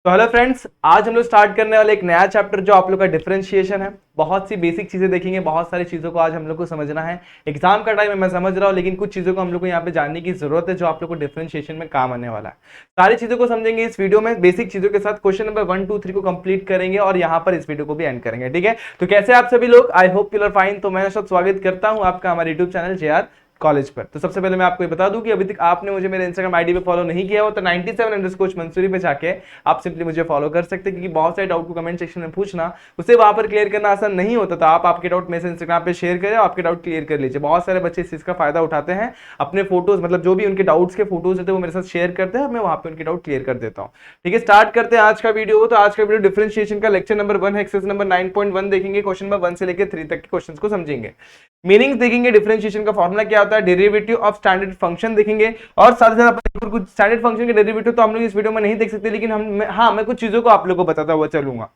तो hello friends, आज हम लोग स्टार्ट करने वाले एक नया चैप्टर जो आप लोग का डिफरेंशिएशन है। बहुत सी बेसिक चीजें देखेंगे, बहुत सारी चीजों को आज हम लोग को समझना है। एग्जाम का टाइम है, मैं समझ रहा हूँ, लेकिन कुछ चीजों को हम लोग को यहाँ पे जानने की जरूरत है जो आप लोग को डिफरेंशिएशन में काम आने वाला है। सारी चीजों को समझेंगे इस वीडियो में, बेसिक चीजों के साथ क्वेश्चन नंबर 1, 2, 3 को कंप्लीट करेंगे और यहाँ पर इस वीडियो को भी एंड करेंगे। ठीक है, तो कैसे आप सभी लोग, I hope you are fine. तो मैं सब स्वागत करता हूँ आपका हमारे यूट्यूब चैनल JR कॉलेज पर। तो सबसे पहले मैं आपको ये बता दूं कि अभी तक आपने मुझे मेरे इंस्टाग्राम आईडी पे फॉलो नहीं किया हो तो 97 मंसूरी पे जाके आप सिंपली मुझे फॉलो कर सकते हैं, क्योंकि बहुत सारे डाउट को कमेंट सेक्शन में पूछना, उसे वहां पर क्लियर करना आसान नहीं होता। तो आप आपके डाउट मेरे से इंस्टाग्राम पे शेयर करें, आपके डाउट क्लियर कर लीजिए। बहुत सारे बच्चे इस चीज का फायदा उठाते हैं, अपने फोटोज मतलब जो भी उनके डाउट्स के फोटोज होते हैं वो मेरे साथ शेयर करते हैं, मैं वहां पे उनके डाउट क्लियर कर देता हूँ। ठीक है, स्टार्ट करते हैं आज का वीडियो। तो आज का वीडियो डिफरेंशिएशन का लेक्चर नंबर 1 है, एक्सरसाइज नंबर 9.1 देखेंगे। क्वेश्चन नंबर 1 से लेकर 3 तक के क्वेश्चंस को समझेंगे, मीनिंग देखेंगे, डिफरेंशिएशन का फॉर्मूला क्या होता है, डेरिवेटिव ऑफ स्टैंडर्ड फंक्शन देखेंगे, और साथ ही साथ कुछ स्टैंडर्ड फंक्शन के डेरिवेटिव तो हम लोग इस वीडियो में नहीं देख सकते, लेकिन मैं कुछ चीजों को आप लोगों को बताता हुआ चलूंगा।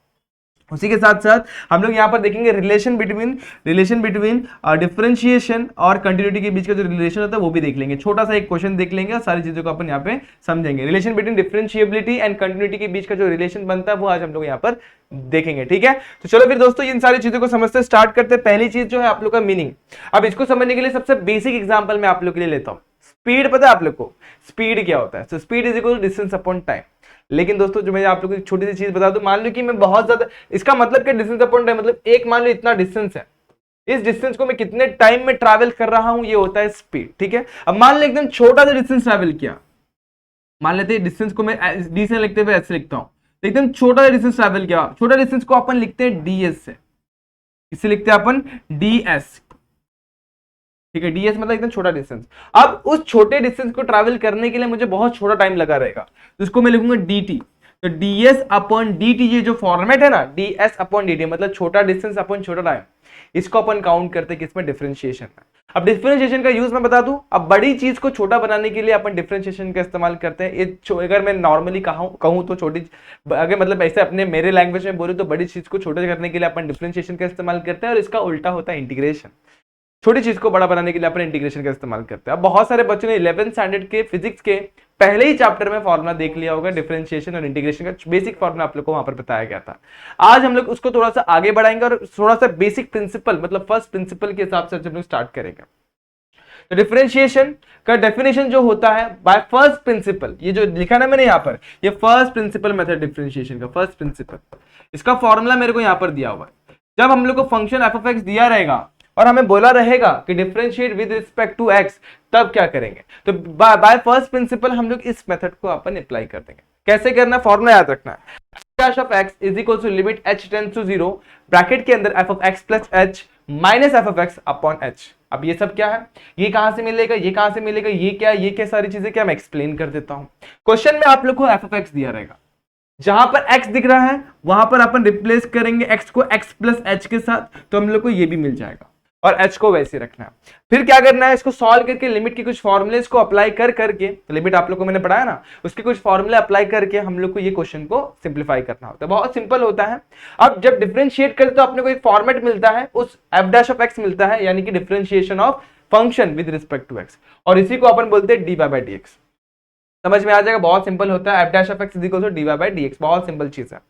उसी के साथ साथ हम लोग यहाँ पर देखेंगे रिलेशन बिटवीन डिफरेंशिएशन और कंटिन्यूटी के बीच का जो रिलेशन होता है वो भी देख लेंगे। छोटा सा एक क्वेश्चन देख लेंगे और सारी चीजों को अपन यहाँ पे समझेंगे। Relation between differentiability and continuity के बीच का जो रिलेशन बनता है वो आज हम लोग यहाँ पर देखेंगे। ठीक है, तो चलो फिर दोस्तों इन सारी चीजों को समझते स्टार्ट करते हैं। पहली चीज जो है आप लोग का मीनिंग। अब इसको समझने के लिए सबसे बेसिक एग्जाम्पल मैं आप लोग के लिए लेता हूँ। स्पीड पता है आप लोग को, स्पीड क्या होता है? तो speed is equal to distance upon time. लेकिन दोस्तों जो मैं आप लोगों को एक छोटी सी चीज बता दूं, मान लो कि मैं बहुत ज्यादा, इसका मतलब क्या डिस्टेंस अपॉन टाइम, मतलब एक मान लो इतना डिस्टेंस है, इस डिस्टेंस को मैं कितने टाइम में ट्रैवल कर रहा हूं, ये होता है स्पीड। ठीक है, अब मान लो एकदम छोटा सा डिस्टेंस ट्रैवल किया, मान लेते हैं डिस्टेंस को मैं डी से लिखते हुए ऐसे लिखता हूं, तो एकदम छोटा सा डिस्टेंस ट्रैवल किया, छोटा डिस्टेंस को अपन लिखते हैं ds से, इसे लिखते हैं अपन ds। ठीक है, ds मतलब एकदम छोटा डिस्टेंस। अब उस छोटे डिस्टेंस को ट्रैवल करने के लिए मुझे बहुत छोटा टाइम लगा रहेगा, तो इसको मैं लिखूंगा dt। तो ds अपॉन dt, ये जो फॉर्मेट है ना, ds अपॉन dt मतलब छोटा डिस्टेंस अपॉन छोटा टाइम, इसको अपन काउंट करते हैं किसमें, डिफरेंशिएशन में। अब डिफरेंशिएशन का यूज मैं बता दूं, अब बड़ी चीज को छोटा बनाने के लिए अपन डिफरेंशिएशन का इस्तेमाल करते हैं। ये अगर मैं नॉर्मली कहूं तो छोटी, अगर मतलब ऐसे अपने मेरे लैंग्वेज में बोलूं तो बड़ी चीज को छोटा करने के लिए अपन डिफरेंशिएशन का इस्तेमाल करते हैं, और इसका उल्टा होता है इंटीग्रेशन। छोटी चीज को बड़ा बनाने के लिए अपन इंटीग्रेशन का इस्तेमाल करते हैं। अब बहुत सारे बच्चों ने 11th स्टैंडर्ड के फिजिक्स के पहले ही चैप्टर में फॉर्मूला देख लिया होगा, डिफरेंशिएशन और इंटीग्रेशन का बेसिक फॉर्मूला आप लोग को वहां पर बताया गया था। आज हम लोग उसको थोड़ा सा आगे बढ़ाएंगे और थोड़ा सा बेसिक प्रिंसिपल मतलब फर्स्ट प्रिंसिपल के हिसाब से हम लोग स्टार्ट करेंगे। तो डिफरेंशिएशन का डेफिनेशन जो होता है बाय फर्स्ट प्रिंसिपल, ये जो लिखा ना मैंने यहाँ पर, ये फर्स्ट प्रिंसिपल मेथड डिफरेंशिएशन का फर्स्ट प्रिंसिपल, इसका फॉर्मूला मेरे को यहाँ पर दिया हुआ है। जब हम लोग को फंक्शन एफ ऑफ एक्स दिया रहेगा और हमें बोला रहेगा कि differentiate with respect to X, तब क्या करेंगे? तो बाय फर्स्ट प्रिंसिपल हम लोग इस मेथड को अपन अप्लाई कर देंगे। कैसे करना, फॉर्मूला याद रखना है, f of x is equal to limit h tends to 0 bracket के अंदर f of x plus h minus f of x upon h। अब ये सब क्या है, ये कहां से मिलेगा, ये कहां से मिलेगा, ये क्या, ये क्या सारी चीजें क्या, मैं एक्सप्लेन कर देता हूं। क्वेश्चन में आप लोग को f of x दिया रहेगा, जहां पर x दिख रहा है वहां पर अपन रिप्लेस करेंगे x को x प्लस h के साथ, तो हम लोग को ये भी मिल जाएगा, और h को वैसे रखना है। फिर क्या करना है, इसको सॉल्व करके लिमिट के कुछ फॉर्मूले को अप्लाई कर करके, तो लिमिट आप लोग को मैंने पढ़ाया ना, उसके कुछ फॉर्मूले अप्लाई करके हम लोग को ये क्वेश्चन को सिंप्लीफाई करना होता है। बहुत सिंपल होता है। अब जब डिफरेंशिएट करते तो अपने को एक फॉर्मेट मिलता है, उस f डैश ऑफ x मिलता है, यानी कि differentiation of function with respect to x, और इसी को अपन बोलते हैं dy बाय dx। समझ में आ जाएगा, बहुत सिंपल होता है। f dash of x is equal to dy by dx, बहुत सिंपल चीज है।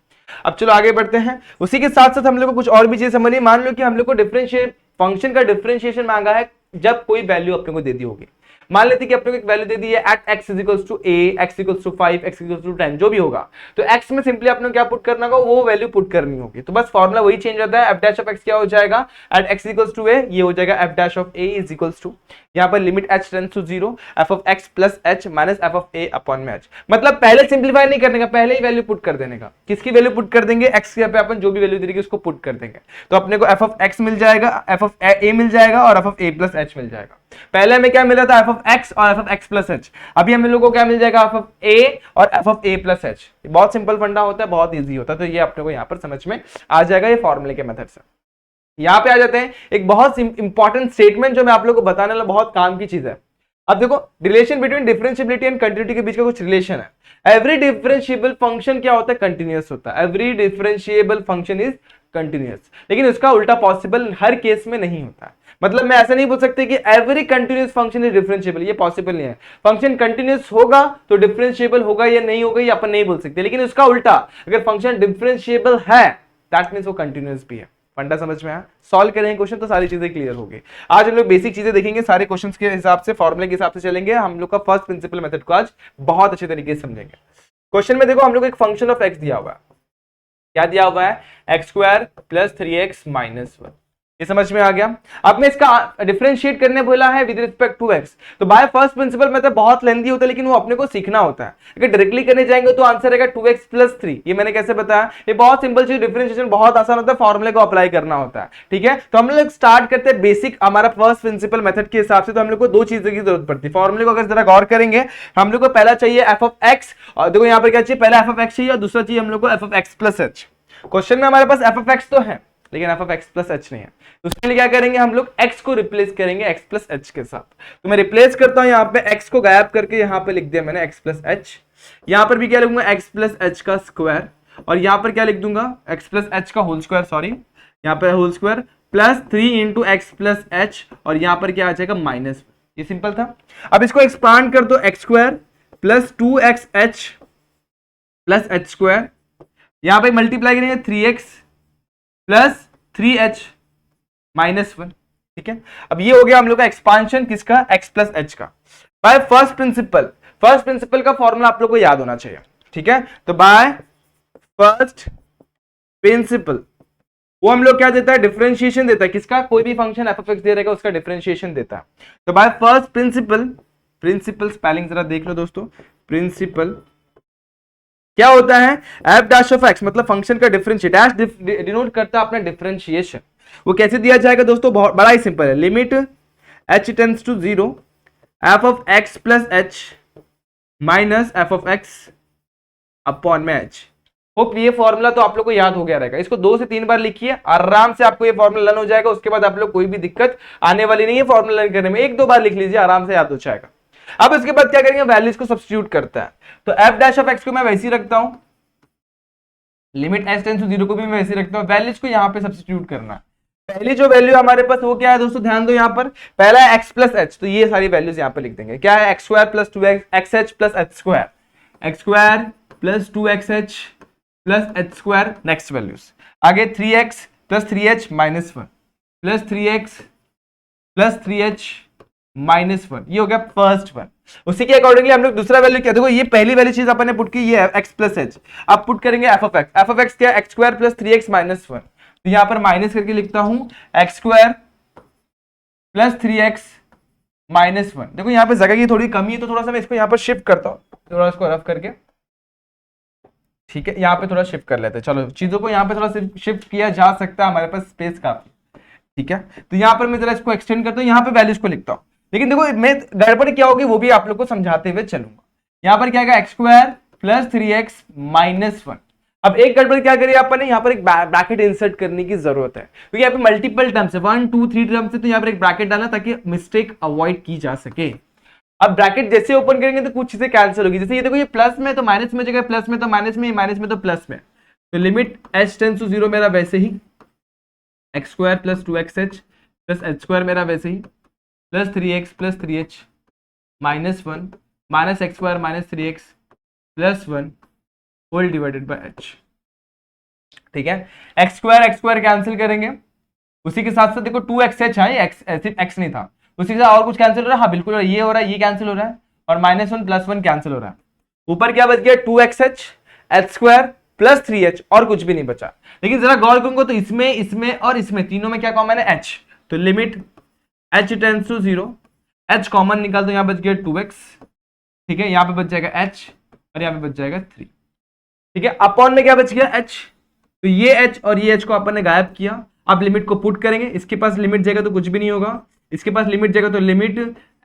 अब चलो आगे बढ़ते हैं। उसी के साथ साथ हम लोग को कुछ और भी चीज समझनी। मान लो कि हम लोग को डिफरेंशिएट फंक्शन का डिफरेंशिएशन मांगा है, जब कोई वैल्यू अपने को दे दी होगी। मान लेते कि अपने को एक वैल्यू दे दी है at x equals to a, x equals to 5, x equals to 10, जो भी होगा, तो x में सिंपली अपने को क्या पुट करना होगा, वो वैल्यू पुट करनी होगी। तो बस फॉर्मूला वही चेंज होता है, f डैश ऑफ x क्या हो जाएगा, at x equals to a, ये हो जाएगा f dash of a is equals to, यहाँ पर limit h tends to 0 f of x plus h minus f of a upon में h। मतलब पहले सिंप्लीफाई नहीं करने का, पहले ही वैल्यू पुट कर देने का। किसकी वैल्यू पुट कर देंगे, x के पे अपन जो भी वैल्यू दे देंगे उसको पुट कर देंगे, तो अपने को f ऑफ x मिल जाएगा, f ऑफ a मिल जाएगा और f of a plus h मिल जाएगा। पहले हमें क्या मिला था, f ऑफ x और f of x plus h। अभी हम लोगों को क्या मिल जाएगा, f ऑफ a और f of a plus h। बहुत सिंपल फंडा होता है, बहुत इजी होता है, तो ये अपने को यहाँ पर समझ में आ जाएगा ये फॉर्मूले के मेथड से। यहाँ पे आ जाते हैं, एक बहुत इंपॉर्टेंट स्टेटमेंट जो मैं आप लोगों को बताने वाला, बहुत काम की चीज है। अब देखो, relation between differentiability and continuity के बीच का कुछ रिलेशन है। एवरी डिफरेंशिएबल फंक्शन क्या होता है, कंटिन्यूअस होता है। Every differentiable function is continuous, लेकिन उसका उल्टा पॉसिबल हर केस में नहीं होता है। मतलब मैं ऐसा नहीं बोल सकते कि every continuous function is differentiable, ये पॉसिबल नहीं है। फंक्शन कंटिन्यूस होगा तो डिफरेंशिएबल होगा या नहीं होगा ये अपन नहीं बोल सकते, लेकिन उसका उल्टा, अगर फंक्शन डिफरेंशिएबल है दैट मींस वो कंटिन्यूस भी है। फंडा समझ में आया? सॉल्व करेंगे क्वेश्चन तो सारी चीजें क्लियर होगी। आज हम लोग बेसिक चीजें देखेंगे, सारे क्वेश्चंस के हिसाब से, फॉर्मूले के हिसाब से चलेंगे। हम लोग का फर्स्ट प्रिंसिपल मेथड को आज बहुत अच्छे तरीके से समझेंगे। क्वेश्चन में देखो हम लोग एक फंक्शन ऑफ एक्स दिया हुआ है, क्या दिया हुआ है, x square plus 3x minus 1। ये समझ में आ गया? अब मैं इसका डिफरेंशिएट करने बोला है विद रिस्पेक्ट टू एक्स, तो बाय फर्स्ट प्रिंसिपल में तो बहुत लेंथी होता है, लेकिन वो अपने को सीखना होता है। अगर डायरेक्टली करने जाएंगे तो आंसर रहेगा 2x प्लस 3। ये मैंने कैसे बताया? ये बहुत सिंपल चीज, डिफरेंशिएशन बहुत आसान होता है, फॉर्मूले को अप्लाई करना होता है। ठीक है, तो हम लोग स्टार्ट करते हैं बेसिक हमारा फर्स्ट प्रिंसिपल मेथड के हिसाब से। तो हम लोग को दो चीजों की जरूरत पड़ती है फॉर्मूले को अगर जरा गौर करेंगे। हम लोग को पहला चाहिए एफ ऑफ एक्स, और देखो यहाँ पर क्या चाहिए, पहला एफ ऑफ एक्स चाहिए और दूसरा चाहिए हम लोग को F of X plus H. Question में हमारे पास एफ ऑफ एक्स तो है लेकिन F of X plus H नहीं है, तो उसके लिए क्या करेंगे हम लोग, एक्स को रिप्लेस करेंगे एक्स प्लस एच के साथ। तो मैं रिप्लेस करता हूं, यहाँ पे एक्स को गायब करके यहाँ पे लिख दिया मैंने एक्स प्लस एच। यहाँ पर भी क्या लिखूंगा, एक्स प्लस एच का स्क्वायर, और यहाँ पर क्या लिख दूंगा, एक्स प्लस एच का होल स्क्वायर, सॉरी यहाँ पे whole square plus 3 into X plus H, और यहाँ पर क्या आ जाएगा माइनस। ये सिंपल था। अब इसको एक्सपांड कर दो, x square plus 2x h plus h square, यहाँ पे मल्टीप्लाई करेंगे 3x प्लस 3h माइनस 1। ठीक है, अब ये हो गया हम लोग का एक्सपांशन किसका, x प्लस एच का। बाय फर्स्ट प्रिंसिपल का फॉर्मूला आप लोग को याद होना चाहिए। ठीक है, तो बाय फर्स्ट प्रिंसिपल वो हम लोग क्या देता है, डिफरेंशिएशन देता है किसका, कोई भी फंक्शन एफ ऑफ एक्स दे रहेगा उसका डिफरेंशिएशन देता है। तो बाय फर्स्ट प्रिंसिपल स्पेलिंग जरा देख लो दोस्तों, प्रिंसिपल क्या होता है, एफ डैश ऑफ एक्स मतलब फंक्शन का डिफरेंशिएट, डैश डिनोट करता है अपना डिफरेंशिएशन। वो कैसे दिया जाएगा दोस्तों, बहुत बड़ा ही सिंपल है, limit h tends to 0 F of X plus H minus F of X upon में h। होप ये फॉर्मूला तो आप लोग को याद हो गया रहेगा। इसको 2 से 3 बार लिखिए, आराम से आपको ये फॉर्मूला लर्न हो जाएगा। उसके बाद आप लोग कोई भी दिक्कत आने वाली नहीं है फॉर्मूला लर्न करने में, 1-2 बार लिख लीजिए, आराम से याद हो जाएगा। अब इसके बाद क्या करेंगे, वैल्यूज को सब्स्टिट्यूट करता है। तो एफ डैश ऑफ एक्स को मैं वैसे ही रखता हूं, लिमिट एच टेंड्स टू 0 को भी मैं वैसे ही रखता हूं, वैल्यूज को यहां पे सब्स्टिट्यूट करना। पहली जो वैल्यू हमारे पास वो क्या है दोस्तों, ध्यान दो यहाँ पर, पहला है एक्स प्लस एच, तो ये सारी वैल्यूज यहाँ पे लिख देंगे। क्या है, x square plus 2x h plus h square, x square plus 2x h plus h square. Next values आगे 3x plus 3h minus 1 plus 3x plus 3h minus 1। ये हो गया फर्स्ट वन। उसी के अकॉर्डिंगली हम लोग दूसरा वैल्यू क्या, देखो ये पहली वाली चीज अपन ने पुट की, ये है एक्स प्लस एच। अब पुट करेंगे F of x. F of x क्या है, x square plus 3x minus 1। तो यहां पर माइनस करके लिखता हूं x square plus 3x minus 1। देखो यहाँ पे जगह की थोड़ी कमी है तो थोड़ा सा मैं इसको यहाँ पर शिफ्ट करता हूँ, थोड़ा इसको रफ करके। ठीक है, यहाँ पे थोड़ा शिफ्ट कर लेते हैं, चलो चीजों को यहाँ पे थोड़ा शिफ्ट किया जा सकता है, हमारे पास स्पेस काफी। ठीक है, तो यहाँ पर मैं जरा इसको एक्सटेंड करता हूँ, यहाँ पे वैल्यूज को लिखता हूँ। लेकिन देखो मैं गड़बड़ क्या होगी वो भी आप लोग को समझाते हुए चलूंगा। यहाँ पर क्या है, x square plus 3x minus 1। अब एक गड़बड़ क्या करिए अपन ने, यहाँ पर एक ब्रैकेट इंसर्ट करने की जरूरत है, क्योंकि यहाँ पे मल्टीपल टर्म्स है, 1 2 3 टर्म्स है, तो यहाँ पर एक ब्रैकेट डालना ताकि मिस्टेक अवॉइड की जा सके। अब ब्रैकेट जैसे ओपन करेंगे तो कुछ चीजें कैंसिल होगी, जैसे ये देखो ये प्लस में तो माइनस में, जगह प्लस में तो माइनस में, माइनस में तो प्लस में। तो लिमिट h टेंड्स टू 0 मेरा वैसे ही x square plus 2x h plus h square मेरा वैसे ही plus 3x plus 3h minus 1 minus x square minus 3x plus 1 whole divided by h। ठीक है, एक्स स्क्वायर कैंसिल करेंगे, उसी के साथ साथ देखो 2x है, x नहीं था, उसी के साथ और कुछ कैंसिल हो रहा है, हाँ बिल्कुल ये हो रहा है, ये कैंसिल हो रहा है, और माइनस 1 प्लस 1 कैंसिल हो रहा है। ऊपर क्या बच गया, 2x H square plus 3h, और कुछ भी नहीं बचा। लेकिन जरा गौर करूंगा तो इसमें और इसमें तीनों में क्या कॉमन है, h। तो limit h tends to 0, h common निकाल दो, यहाँ बच गया 2x। ठीक है, यहाँ पे बच जाएगा h और यहाँ पे बच जाएगा 3। ठीक है, अपॉन में क्या बच गया, h। तो ये h और ये h को अपन ने गायब किया। अब लिमिट को पुट करेंगे, इसके पास लिमिट जाएगा तो कुछ भी नहीं होगा, इसके पास लिमिट जाएगा तो लिमिट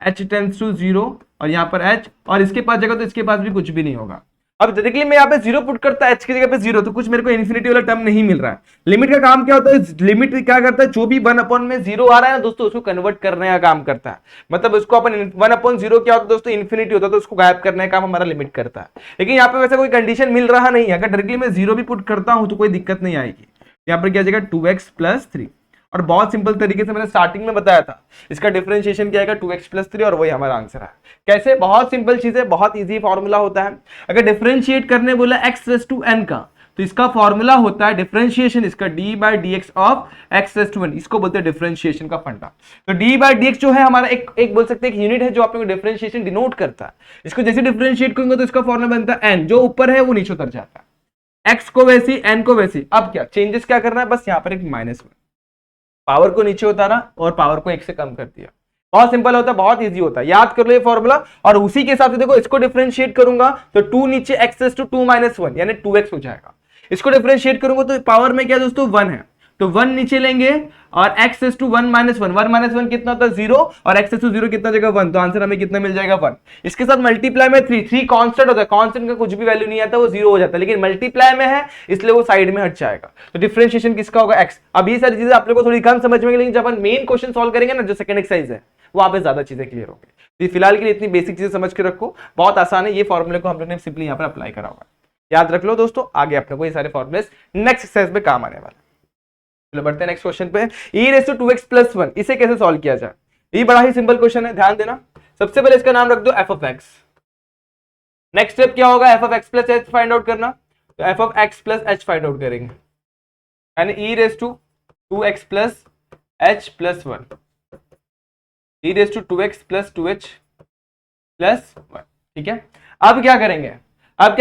h टेंड्स टू 0 और यहाँ पर h, और इसके पास जाएगा तो इसके पास भी कुछ भी नहीं होगा। अब डायरेक्टली मैं यहाँ पे 0 पुट करता है, h की जगह पे 0, तो कुछ मेरे को इन्फिनिटी वाला टर्म नहीं मिल रहा है। लिमिट का काम क्या होता है, लिमिट क्या करता है, जो भी 1 अपॉन में 0 आ रहा है ना दोस्तों, उसको कन्वर्ट करने का काम करता है। मतलब उसको अपन 1 अपॉन 0 क्या होता है दोस्तों, इन्फिनिटी होता है, तो उसको गायब करने का काम हमारा लिमिट करता है। लेकिन यहाँ पे वैसा कोई कंडीशन मिल रहा नहीं है, अगर डायरेक्टली मैं 0 भी पुट करता हूँ तो कोई दिक्कत नहीं आएगी। यहाँ पर क्या जाएगा 2x प्लस 3, और बहुत सिंपल तरीके से मैंने स्टार्टिंग में बताया था, इसका डिफरेंशिएशन क्या आएगा 2x+3 और वही हमारा आंसर है। कैसे? बहुत सिंपल चीज है, बहुत इजी फॉर्मूला होता है। अगर डिफरेंशिएट करने बोला x⁻n का, तो इसका फॉर्मूला होता है डिफरेंशिएशन इसका d/dx ऑफ x⁻n, इसको बोलते हैं डिफरेंशिएशन का फंडा। तो d/dx जो है हमारा एक बोल सकते हैं एक यूनिट है जो आप लोगों को डिफरेंशिएशन डिनोट करता है। इसको जैसे डिफरेंशिएट करेंगे तो इसका फॉर्मूला बनता है n, जो ऊपर है वो नीचे उतर जाता है, x को वैसी n को वैसी। अब क्या चेंजेस क्या करना है, बस यहाँ पर एक -1, पावर को नीचे उतारा और पावर को 1 से कम कर दिया। बहुत सिंपल होता है, बहुत इजी होता है, याद कर लो ये फॉर्मूला। और उसी के हिसाब से देखो, इसको डिफरेंशिएट करूंगा तो 2 नीचे x⁻2 - 1 यानी 2x हो जाएगा। इसको डिफरेंशिएट करूंगा तो पावर में क्या दोस्तों 1 है, तो 1 नीचे लेंगे और x⁻1 - 1, 1 - 1 कितना होता है 0, और x⁻0 कितना जगह 1, तो आंसर हमें कितना मिल जाएगा 1। इसके साथ मल्टीप्लाई में 3 कांस्टेंट होता है, कांस्टेंट का कुछ भी वैल्यू नहीं आता, वो 0 हो जाता है, लेकिन मल्टीप्लाई में है इसलिए वो साइड में हट जाएगा। तो डिफरेंशिएशन किसका होगा x। अब ये सारी चीजें आप लोगों को थोड़ी कम समझ में, लेकिन जब अपन मेन क्वेश्चन सॉल्व करेंगे ना, जो सेकंड एक्सरसाइज है, वहां पे ज्यादा चीजें क्लियर होंगी। तो फिलहाल के लिए इतनी बेसिक चीजें समझ के रखो, बहुत आसान है। ये फॉर्मूले को हम लोग ने सिंपली यहाँ पर अप्लाई करा हुआ है, याद रख लो दोस्तों। आगे अपने को ये सारे फॉर्मूले नेक्स्ट एक्सरसाइज में काम आने वाले। चलो बढ़ते हैं नेक्स्ट क्वेश्चन पे। e⁻²x+1 इसे कैसे सॉल्व किया जाए? ये बड़ा ही सिंपल क्वेश्चन है, ध्यान देना। सबसे पहले इसका नाम रख दो f(x). नेक्स्ट स्टेप क्या होगा, f(x+h) फाइंड आउट करना, तो f(x+h) फाइंड आउट करेंगे, यानी e⁻²x+h+1, e⁻²x+2h+1, ठीक है। अब क्या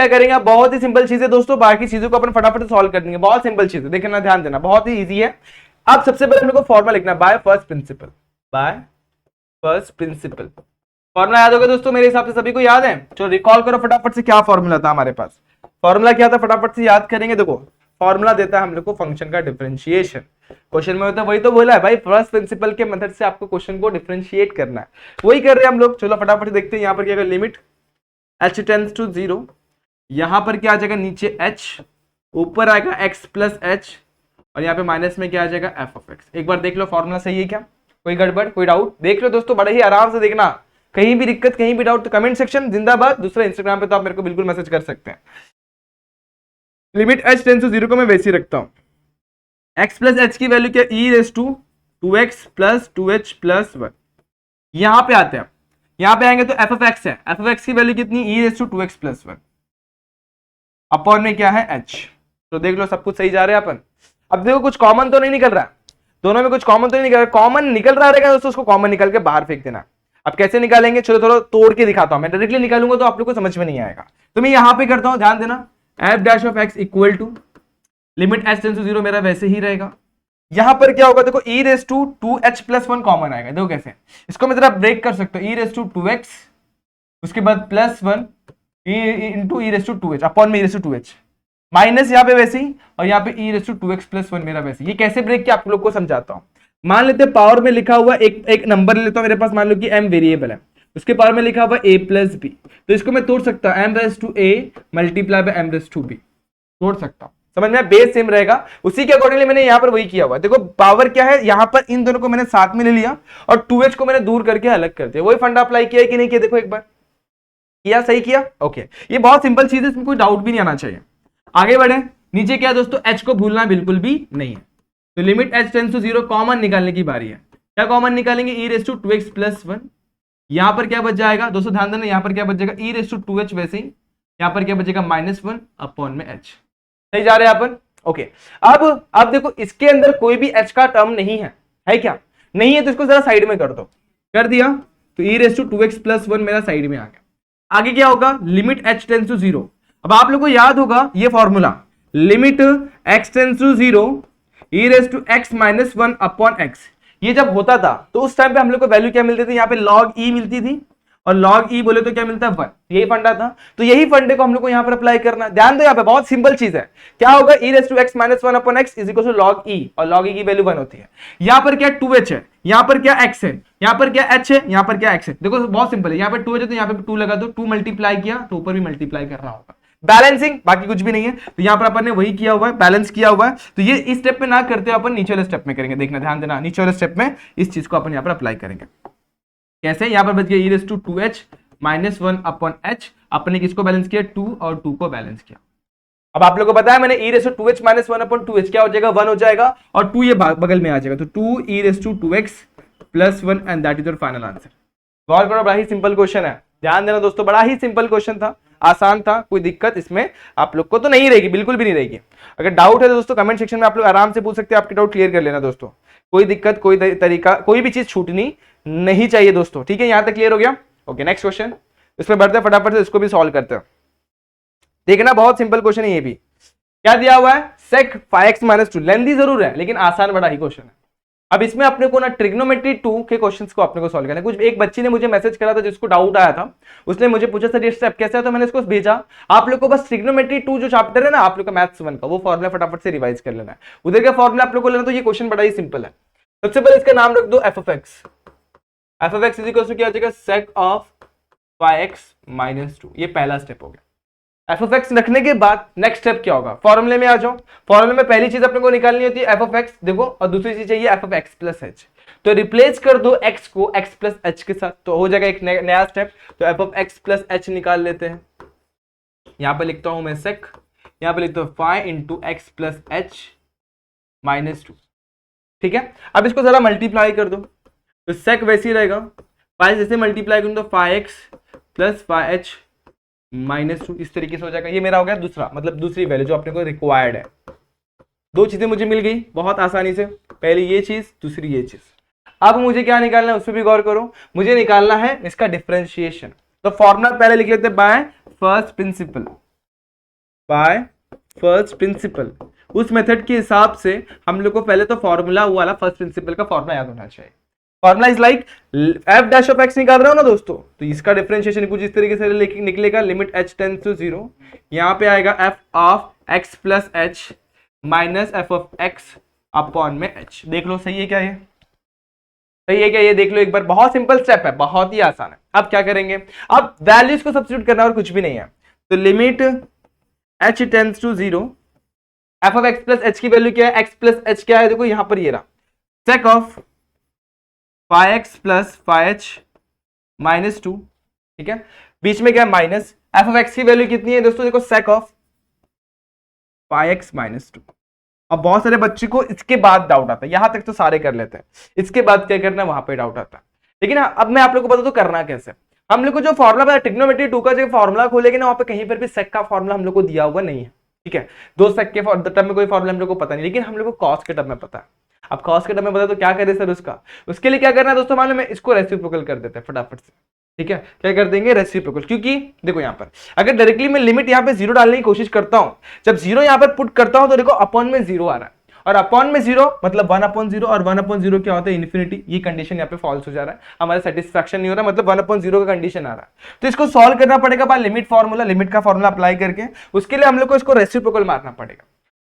करेंगे, अब बहुत ही सिंपल चीज है दोस्तों, बाकी चीजों को अपन फटाफट सॉल्व कर देंगे। बहुत सिंपल चीज है, देखना ध्यान देना, बहुत ही इजी है। अब सबसे पहले मेरे को फॉर्मूला लिखना है, बाय फर्स्ट प्रिंसिपल। फॉर्मूला याद होगा दोस्तों, मेरे हिसाब से सभी को याद है। चलो रिकॉल करो फटाफट से, क्या फॉर्मूला था हमारे पास, फॉर्मूला क्या था, फटाफट से याद करेंगे। देखो फॉर्मूला देता है हम लोग को फंक्शन का डिफरेंशिएशन, क्वेश्चन में होता है, वही तो बोला है भाई, फर्स्ट प्रिंसिपल के मेथड से आपको क्वेश्चन को डिफरेंशिएट करना है, वही कर रहे हैं हम लोग। चलो फटाफट से देखते हैं, यहाँ पर क्या लिमिट h टेंड्स टू 0, यहां पर क्या आ जाएगा नीचे h, ऊपर आएगा x+h, और यहाँ पे माइनस में क्या आ जाएगा f(x). एक बार देख लो फॉर्मूला सही है क्या, कोई गड़बड़ कोई डाउट, देख लो दोस्तों, बड़े ही आराम से देखना। कहीं भी दिक्कत कहीं भी डाउट तो कमेंट सेक्शन जिंदाबाद, दूसरा इंस्टाग्राम पे तो आप मेरे को बिल्कुल मैसेज कर सकते हैं। लिमिट h टेंड्स टू 0 को मैं वैसे ही रखता हूं, x+h की वैल्यू क्या, e⁻²x+2h+1। यहां पे आते हैं, यहां पे आएंगे तो f(x) है, f(x) की वैल्यू कितनी, e⁻²x+1 अपॉन में क्या है h। तो देख लो सब कुछ सही जा रहा है अपन। अब देखो कुछ कॉमन तो नहीं निकल रहा है, दोनों में कुछ कॉमन तो नहीं निकल रहा, कॉमन निकल रहा रहेगा दोस्तों, उसको कॉमन निकाल के बाहर फेंक देना। अब कैसे निकालेंगे, चलो थोड़ा तोड़ के दिखाता हूं, मैं डायरेक्टली निकालूंगा तो आप लोग को समझ में नहीं आएगा, तो मैं यहां पे करता हूं, ध्यान देना। f'(x) equal to limit h tends to 0 मेरा वैसे ही रहेगा। यहां पर क्या होगा, देखो e⁻²h+1 कॉमन आएगा, देखो कैसे, इसको मैं जरा ब्रेक कर सकता हूं, e⁻²x उसके बाद +1 इंटू e⁻²h अपॉन में e⁻²h, माइनस यहाँ पे वैसे ही, और यहाँ पे e⁻²x+1 मेरा वैसे। ये कैसे ब्रेक किया आप लोग को समझाता हूँ। मान लेते हैं पावर में लिखा हुआ एक नंबर ले लेता हूँ मेरे पास, मान लो कि m वेरिएबल है, उसके पावर में लिखा हुआ a+b, तो इसको मैं तोड़ सकता हूँ m⁻a मल्टीप्लाई बाय m⁻b, तोड़ सकता हूँ, समझ में, बेस सेम रहेगा। उसी के अकॉर्डिंगली मैंने यहाँ पर वही किया हुआ है। देखो पावर क्या है, यहाँ पर इन दोनों को मैंने साथ में ले लिया और 2h को मैंने दूर करके अलग कर दिया, वही फंडा अप्लाई किया है कि नहीं किया, देखो एक बार किया, सही किया, ओके। ये बहुत सिंपल चीज है, इसमें कोई डाउट भी नहीं आना चाहिए। आगे बढ़े, नीचे क्या दोस्तों, h को भूलना बिल्कुल भी नहीं है, तो limit h tends to 0 common निकालने की बारी है। क्या कॉमन निकालेंगे, e⁻²x+1, यहां पर क्या बच जाएगा दोस्तों, ध्यान देना, यहां पर क्या बच जाएगा e⁻²h, वैसे ही यहां पर क्या बचेगा -1 अपॉन में h। सही जा रहे हैं अपन, ओके। अब देखो इसके अंदर कोई भी h का टर्म नहीं है क्या, नहीं है, तो इसको जरा साइड में कर दो, कर दिया, तो e⁻²x+1 मेरा साइड में आ गया। आगे क्या होगा, लिमिट h टेंड्स टू 0। अब आप लोगों को याद होगा ये formula, limit x tends to 0 e⁻x-1 upon x, ये जब होता था तो उस टाइम पे हम लोग को वैल्यू क्या मिलती थी, यहाँ पे log e मिलती थी, और log e बोले तो क्या मिलता है 1, यही फंडा था। तो यही फंडे को हम लोग को यहाँ पर अप्लाई करना है। ध्यान दो, यहाँ पे बहुत सिंपल चीज है, क्या होगा, e⁻x-1 upon x is equal to log e, और log e की वैल्यू 1 होती है। यहाँ पर क्या 2h है, यहाँ पर क्या x है, यहाँ पर क्या h है, यहाँ पर क्या x है, देखो बहुत सिंपल है, यहाँ पे 2h है तो यहाँ पे 2 लगा दो, 2 मल्टीप्लाई किया तो ऊपर भी मल्टीप्लाई करना होगा, बैलेंसिंग, बाकी कुछ भी नहीं है। तो यहाँ पर अपन ने वही किया हुआ है, बैलेंस किया हुआ है। तो ये इस स्टेप में ना करते अपन नीचे वाले स्टेप में करेंगे, देखना ध्यान देना, नीचे वाले स्टेप में इस चीज को अपन यहाँ पर अप्लाई करेंगे। कैसे, यहाँ पर बच गया e⁻²h -1 अपॉन h, अपने किसको बैलेंस किया, 2 और 2 को बैलेंस किया। अब आप लोगों को पता है मैंने e raise to 2h minus 1/2h क्या हो जाएगा 1 हो जाएगा और 2 ये बगल में आ जाएगा तो 2 e raise to 2x plus 1 and that is your final answer. गौर करो बड़ा ही सिंपल क्वेश्चन है, ध्यान देना दोस्तों, बड़ा ही सिंपल क्वेश्चन था, आसान था, कोई दिक्कत इसमें आप लोग को तो नहीं रहेगी, बिल्कुल भी नहीं रहेगी। अगर डाउट है तो दोस्तों कमेंट सेक्शन में आप लोग आराम से पूछ सकते हैं, आपके डाउट क्लियर कर लेना दोस्तों, कोई दिक्कत कोई तरीका कोई भी चीज छूटनी नहीं चाहिए दोस्तों, ठीक है। यहां तक क्लियर हो गया? ओके नेक्स्ट क्वेश्चन, इसमें बढ़ते हैं फटाफट से, इसको भी सॉल्व करते हैं। देखना बहुत सिंपल क्वेश्चन है ये भी। क्या दिया हुआ है? sec 5x माइनस 2, लेंथी जरूर है लेकिन आसान बड़ा ही क्वेश्चन है। अब इसमें अपने को ना ट्रिग्नोमेट्री 2 के क्वेश्चंस को अपने को सॉल्व करना है। कुछ एक बच्ची ने मुझे मैसेज करा था जिसको डाउट आया था, उसने मुझे पूछा सर ये स्टेप कैसे है, तो मैंने इसको भेजा। आप लोग को बस ट्रिग्नोमेट्री 2 जो चैप्टर है ना आप लोग का मैथ्स 1 का, वो फॉर्मूला फटाफट से रिवाइज कर लेना है, उधर का फॉर्मूला आप लोग को लेना। तो ये क्वेश्चन बड़ा ही सिंपल है। सबसे पहले इसका नाम रख दो F of x. F of X is equal to क्या हो जाएगा? Sec of 5x minus 2। ये पहला स्टेप हो गया। एफ ऑफ एक्स रखने के बाद नेक्स्ट स्टेप क्या होगा? फॉर्मूले में आ जाओ। फॉर्मूले में पहली चीज अपने को निकालनी होती है एफ ऑफ एक्स, देखो, और दूसरी चीज चाहिए F of X plus H. तो रिप्लेस कर दो एक्स को एक्स प्लस एच के साथ, तो हो जाएगा एक नया स्टेप। तो F of X plus H निकाल लेते हैं। यहां पर लिखता हूं मैं सेक, यहां पर लिखता हूं 5 into X plus H minus 2, ठीक है। अब इसको जरा मल्टीप्लाई कर दो, तो सेक वैसे ही रहेगा, 5 जैसे मल्टीप्लाई करूं तो 5x प्लस 5h माइनस 2, इस तरीके से हो जाएगा। ये मेरा हो गया दूसरा, मतलब दूसरी वैल्यू जो अपने को रिक्वायर्ड है। दो चीजें मुझे मिल गई बहुत आसानी से, पहली ये चीज, दूसरी ये चीज। अब मुझे क्या निकालना है उस पर भी गौर करो, मुझे निकालना है इसका डिफरेंशिएशन। तो फॉर्मूला पहले लिख लेते हैं by first principle, by first principal. उस मेथड के हिसाब से हम लोग को पहले तो फॉर्मूला वाला फर्स्ट प्रिंसिपल का फॉर्मूला याद होना चाहिए। Formula is like F dash of x निकाल रहे हो ना दोस्तों, तो इसका डिफरेंशिएशन कुछ इस तरीके से निकलेगा, लिमिट h टेंड्स टू 0, यहां पे आएगा F of X plus H minus F of X upon में h। देख लो सही है क्या? ये सही है क्या? ये देख लो एक बार, बहुत सिंपल स्टेप है, बहुत ही आसान है। अब क्या करेंगे? अब वैल्यूज को सब्स्टिट्यूट करना और कुछ भी नहीं है। तो limit h tends to 0, F of X plus H की वैल्यू क्या है? एक्स प्लस एच क्या है? देखो यहां पर ये रहा, सेक of 5x plus 5h minus 2, ठीक है। बीच में क्या है? माइनस। एफ ऑफ एक्स की वैल्यू कितनी है दोस्तों? देखो सेक ऑफ 5x माइनस 2। अब बहुत सारे बच्चे को इसके बाद डाउट आता है, यहां तक तो सारे कर लेते हैं, इसके बाद क्या करना है वहां पे डाउट आता है। लेकिन अब मैं आप लोग को बता दूं करना कैसे। हम लोग को जो फॉर्मुला पता है ट्रिग्नोमेट्री 2 का जो फॉर्मुला खोलेंगे ना, वहां पे कहीं पर भी सेक का फॉर्मुला हम लोग को दिया हुआ नहीं है, ठीक है। दो सेक के टर्म में कोई फॉर्मुला हम लोग को पता नहीं, लेकिन हम लोग को कॉस के टर्म में पता है। अब कॉस के टर्म में पता तो क्या करें सर उसके लिए क्या करना है दोस्तों मालूम है? इसको रेसिप्रोकल कर देते हैं फटाफट से, ठीक है। क्या कर देंगे? रेसिप्रोकल। क्योंकि देखो यहां पर अगर डायरेक्टली मैं लिमिट यहां पे 0 डालने की कोशिश करता हूं, जब 0 यहां पर पुट करता हूं तो देखो अपॉन में 0 आ रहा है, और अपॉन में 0 मतलब 1/0, और 1/0 क्या होता है? इन्फिनिटी। ये कंडीशन यहाँ पे फॉल्स हो जा रहा है, हमारा सेटिस्फैक्शन नहीं हो रहा, मतलब 1/0 का कंडीशन आ रहा है। तो इसको सॉल्व करना पड़ेगा बाय लिमिट फॉर्मूला, लिमिट का फॉर्मूला अप्लाई करके। उसके लिए हम लोग को इसको रेसिप्रोकल मारना पड़ेगा।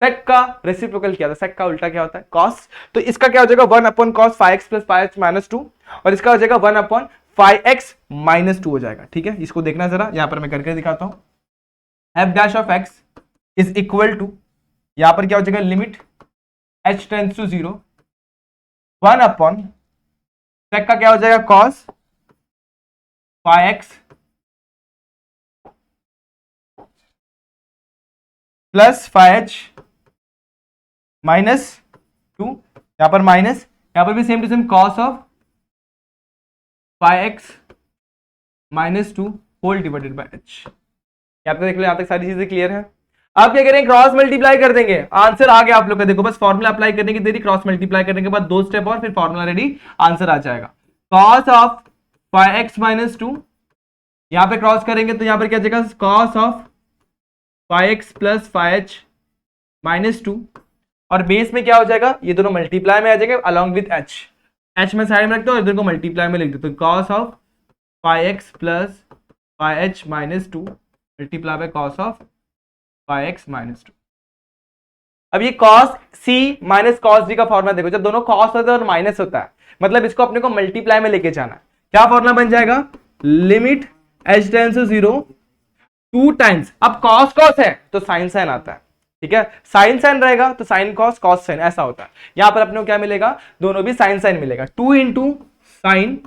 सेक का रेसिप्रोकल क्या था? सेक का उल्टा क्या होता है? कॉस। तो इसका क्या हो जाएगा? 1/cos 5x plus 5h minus 2, और इसका हो जाएगा 1/5x माइनस 2 हो जाएगा, ठीक है। इसको देखना जरा, यहां पर मैं करके दिखाता हूं। F dash of X is equal to, यहां पर क्या हो जाएगा? Limit h tends to 0, 1/, sec का क्या हो जाएगा? cos 5x plus 5h minus 2, यहां पर माइनस, यहां पर भी same to same cos of 5x minus 2 whole divided by h। यहां तक देख लो, यहां तक सारी चीजें क्लियर है। अब क्या करेंगे? क्रॉस मल्टीप्लाई कर देंगे, आंसर आ गया आप लोग का। देखो बस फॉर्मूला अप्लाई करने की देरी, क्रॉस मल्टीप्लाई करने के बाद 2 स्टेप और फिर फॉर्मूला रेडी, आंसर आ जाएगा। cos ऑफ 5x माइनस 2, यहां पे क्रॉस करेंगे तो यहां पर क्या जाएगा? cos of 5x plus 5h minus 2, और बेस में क्या हो जाएगा? ये दोनों मल्टीप्लाई में आ जाएंगे अलॉन्ग विथ h में साइड में रखते हो, इधर को मल्टीप्लाई में लिख देते हो। cos of 5x plus 5h minus 2 multiply by cos of 5x minus 2। अब ये cos c minus cos d का फॉर्मूला देखो, जब दोनों cos होता है और माइनस होता है, मतलब इसको अपने को मल्टीप्लाई में लेके जाना है। क्या फॉर्मूला बन जाएगा? Limit h tends to 0 2 times, अब cos cos है तो साइन साइन आता है, ठीक है। साइन साइन रहेगा तो साइन cos cos साइन, ऐसा होता है। यहां पर अपने को क्या मिलेगा? दोनों भी साइन साइन मिलेगा। 2 into sine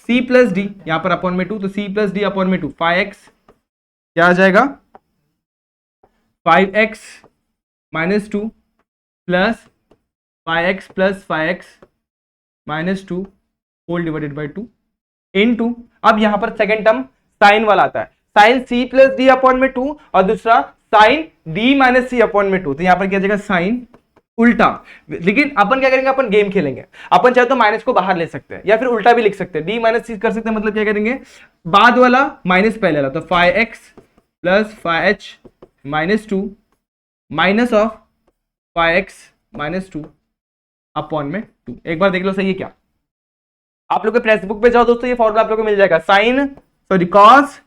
c plus D, यहां पर अपॉन में 2, तो c प्लस डी अपॉन में 2, 5x क्या आ जाएगा? 5x minus two plus 5x plus 5x minus two whole divided by 2 into, अब यहां पर सेकेंड टर्म साइन वाला आता है, sine c plus D upon में 2 और दूसरा sine d minus C upon में 2। तो यहां पर क्या जाएगा साइन उल्टा। लेकिन अपन क्या करेंगे, अपन गेम खेलेंगे, अपन चाहे तो माइनस को बाहर ले सकते हैं या फिर उल्टा भी लिख सकते हैं, d माइनस सी कर सकते हैं। मतलब क्या करेंगे, बाद वाला माइनस पहले वाला, तो 5x plus 5h minus 2 minus of 5x minus 2 upon में 2। एक बार देख लो सही है क्या। आप लोग के प्रेस बुक पे जाओ दोस्तों, ये फॉर्मूला आप लोग को मिल जाएगा, साइन सॉरी कॉस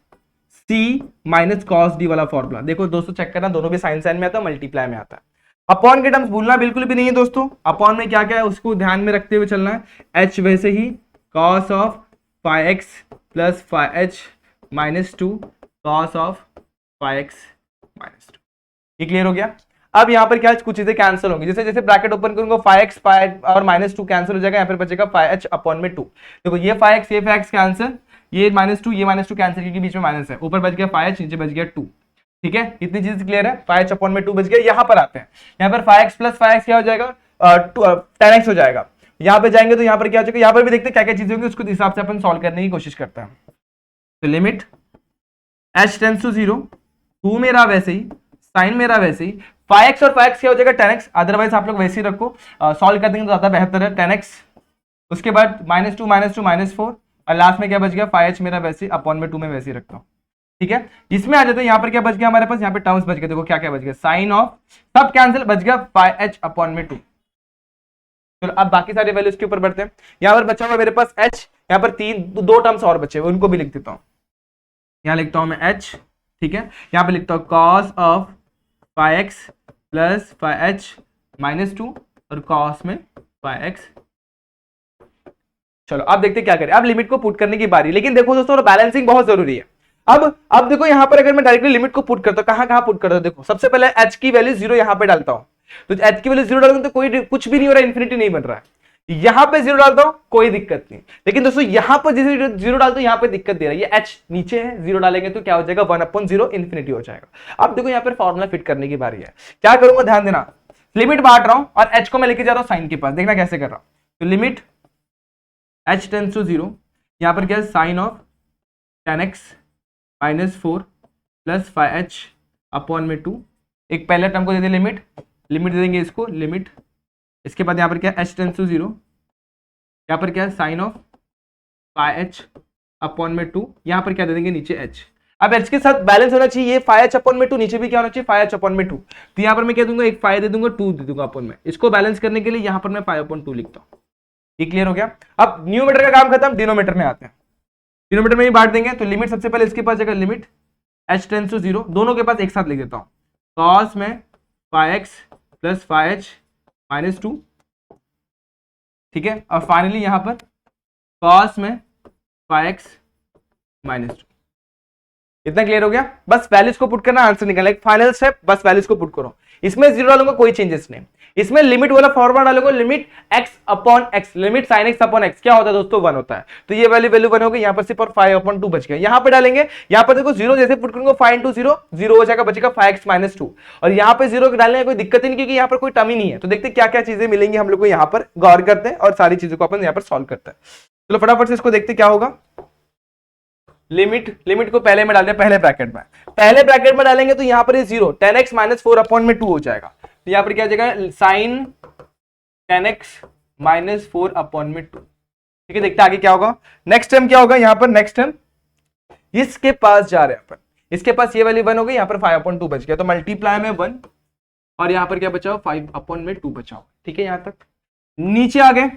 सी माइनस कॉस डी वाला फॉर्मूला। देखो दोस्तों चेक करना, दोनों भी साइन साइन में आता है, मल्टीप्लाई में आता है। अपॉन के टर्म्स भूलना बिल्कुल भी नहीं है दोस्तों। अपॉन में क्या क्या है उसको ध्यान में रखते हुए चलना है। h वैसे ही cos of 5x plus 5h minus 2 cos of 5x minus 2। ये क्लियर हो गया। अब यहाँ पर क्या कुछ चीजें कैंसिल होंगी, जैसे जैसे ब्रैकेट ओपन करूंगा 5x 5 और माइनस 2 कैंसिल हो जाएगा, यहाँ पर बचेगा 5h अपॉन में 2। देखो ये 5x कैंसिल, ये माइनस 2 ये माइनस 2 कैंसिल, क्योंकि बीच में माइनस है, ऊपर बच गया 5h नीचे बच गया 2। ठीक है, इतनी चीज क्लियर है। 5h अपॉन में 2 बच गया। यहाँ पर आते हैं, यहाँ पर 5x प्लस 5x क्या हो जाएगा, 10x हो जाएगा। यहाँ पे जाएंगे तो यहाँ पर क्या हो जाएगा, यहाँ पर भी देखते हैं क्या क्या चीजें होंगी, उसको हिसाब से अपन सॉल्व करने की कोशिश करते हैं। तो लिमिट h टेंड्स टू 0, 2 मेरा वैसे ही, साइन मेरा वैसे ही, 5x और 5x क्या हो जाएगा 10x, अदरवाइज आप लोग वैसे ही रखो, सॉल्व कर देंगे तो ज्यादा बेहतर है। 10x, उसके बाद माइनस 2 माइनस 4 और लास्ट में क्या बच गया 5h मेरा वैसे ही अपॉन में 2 में वैसे ही रखता हूँ। ठीक है, इसमें आ जाते हैं, यहाँ पर क्या बच गया हमारे पास, यहाँ पे टर्म्स बच गए। देखो क्या क्या बच गया, साइन ऑफ सब कैंसिल, बच गया 5h अपॉन में 2। चलो अब बाकी सारे वैल्यूज के ऊपर बढ़ते हैं। यहाँ पर बचा हुआ मेरे पास h, यहाँ पर दो टर्म्स और बचे हुए, उनको भी लिख देता हूँ। यहाँ लिखता हूँ मैं h, ठीक है, यहाँ पे लिखता हूँ cos of 5x plus 5h minus 2 और cos में 5x। चलो अब देखते क्या करें, अब लिमिट को पुट करने की बारी। लेकिन देखो दोस्तों बैलेंसिंग बहुत जरूरी है। अब देखो यहाँ पर अगर मैं डायरेक्टली लिमिट को पुट करता हूँ, कहाँ पुट करता हूँ, देखो सबसे पहले h की वैल्यू 0 यहाँ पे डालता हूँ, तो h की वैल्यू 0 डालूंगा तो कोई कुछ भी नहीं हो रहा है, इन्फिनिटी नहीं बन रहा है। यहाँ पे 0 डालता हूँ कोई दिक्कत नहीं, लेकिन दोस्तों यहाँ पर जैसे 0 डालता हूँ यहाँ पे दिक्कत दे रहा है, ये h नीचे है, 0 डालेंगे तो क्या हो जाएगा 1/0 इन्फिनिटी हो जाएगा। अब देखो यहाँ पर फॉर्मुला फिट करने की बारी है। क्या करूंगा ध्यान देना, लिमिट बांट रहा हूं और h को मैं लेके जा रहा हूं साइन के पास, देखना कैसे कर रहा हूं। तो लिमिट h टेंड्स टू 0, यहां पर क्या है sine of 10x minus 4 plus 5h upon में 2। एक पहले टर्म को दे दे लिमिट दे देंगे इसको लिमिट, इसके बाद यहाँ पर क्या h टेंड्स टू 0, यहाँ पर क्या है साइन ऑफ 5h अपॉन में 2, यहाँ पर क्या दे देंगे नीचे h। अब h के साथ बैलेंस होना चाहिए, ये 5h अपॉन में 2, नीचे भी क्या होना चाहिए 5h अपॉन में 2। तो यहाँ पर मैं क्या दूंगा, एक 5 दे दूंगा 2 दे दूंगा अपॉन में, इसको बैलेंस करने के लिए यहाँ पर मैं 5/2 लिखता हूँ। ये क्लियर हो गया। अब न्यूमरेटर का काम खत्म, डिनोमिनेटर में आते हैं। डिनोमिनेटर में ही बांट देंगे, तो लिमिट सबसे पहले इसके पास जाएगा लिमिट h टेंड्स टू 0, दोनों के पास एक साथ लिख देता हूँ, cos में 5x प्लस 5h माइनस 2। ठीक है, और फाइनली यहाँ पर cos में 5x माइनस 2। इतना क्लियर हो गया। बस वैल्यूज को पुट करना, आंसर निकालना, एक फाइनल स्टेप, बस वैल्यूज को पुट करो। इसमें 0 डालूंगा कोई चेंजेस नहीं, इसमें लिमिट वाला फॉर्मूला डालूंगा, limit x upon x, limit sin x upon x क्या होता है दोस्तों 1 होता है। तो ये वैल्यू 1 हो गई, यहाँ पर सिर्फ और 5/2 बच गया। यहाँ पे डालेंगे, यहाँ पर देखो 0 जैसे पुट करूंगा 5 × 0 0 हो जाएगा, बचेगा 5x माइनस 2। और यहाँ पे 0 डालने में कोई दिक्कत ही नहीं, क्योंकि यहाँ पर कोई टर्म ही नहीं है। तो देखते क्या क्या चीजें मिलेंगी हम लोग को, यहाँ पर गौर करते हैं और सारी चीजों को अपन यहाँ पर सॉल्व करते हैं। चलो फटाफट से इसको देखते क्या होगा। लिमिट को पहले में डालते हैं, पहले ब्रैकेट में डालेंगे तो यहाँ पर ये 0 10x माइनस 4 अपॉन में 2 हो जाएगा। तो यहाँ पर क्या हो जाएगा साइन 10x माइनस 4 अपॉन में 2। ठीक है, देखते आगे क्या होगा। नेक्स्ट टर्म क्या होगा, यहाँ पर नेक्स्ट टर्म इसके पास जा रहे हैं अपन, इसके पास ये वैल्यू 1 हो गई, यहाँ पर 5/2 बच गया, तो मल्टीप्लाई में 1 और यहाँ पर क्या बचा 5/2 बचा हुआ। ठीक है, यहाँ तक नीचे आ गए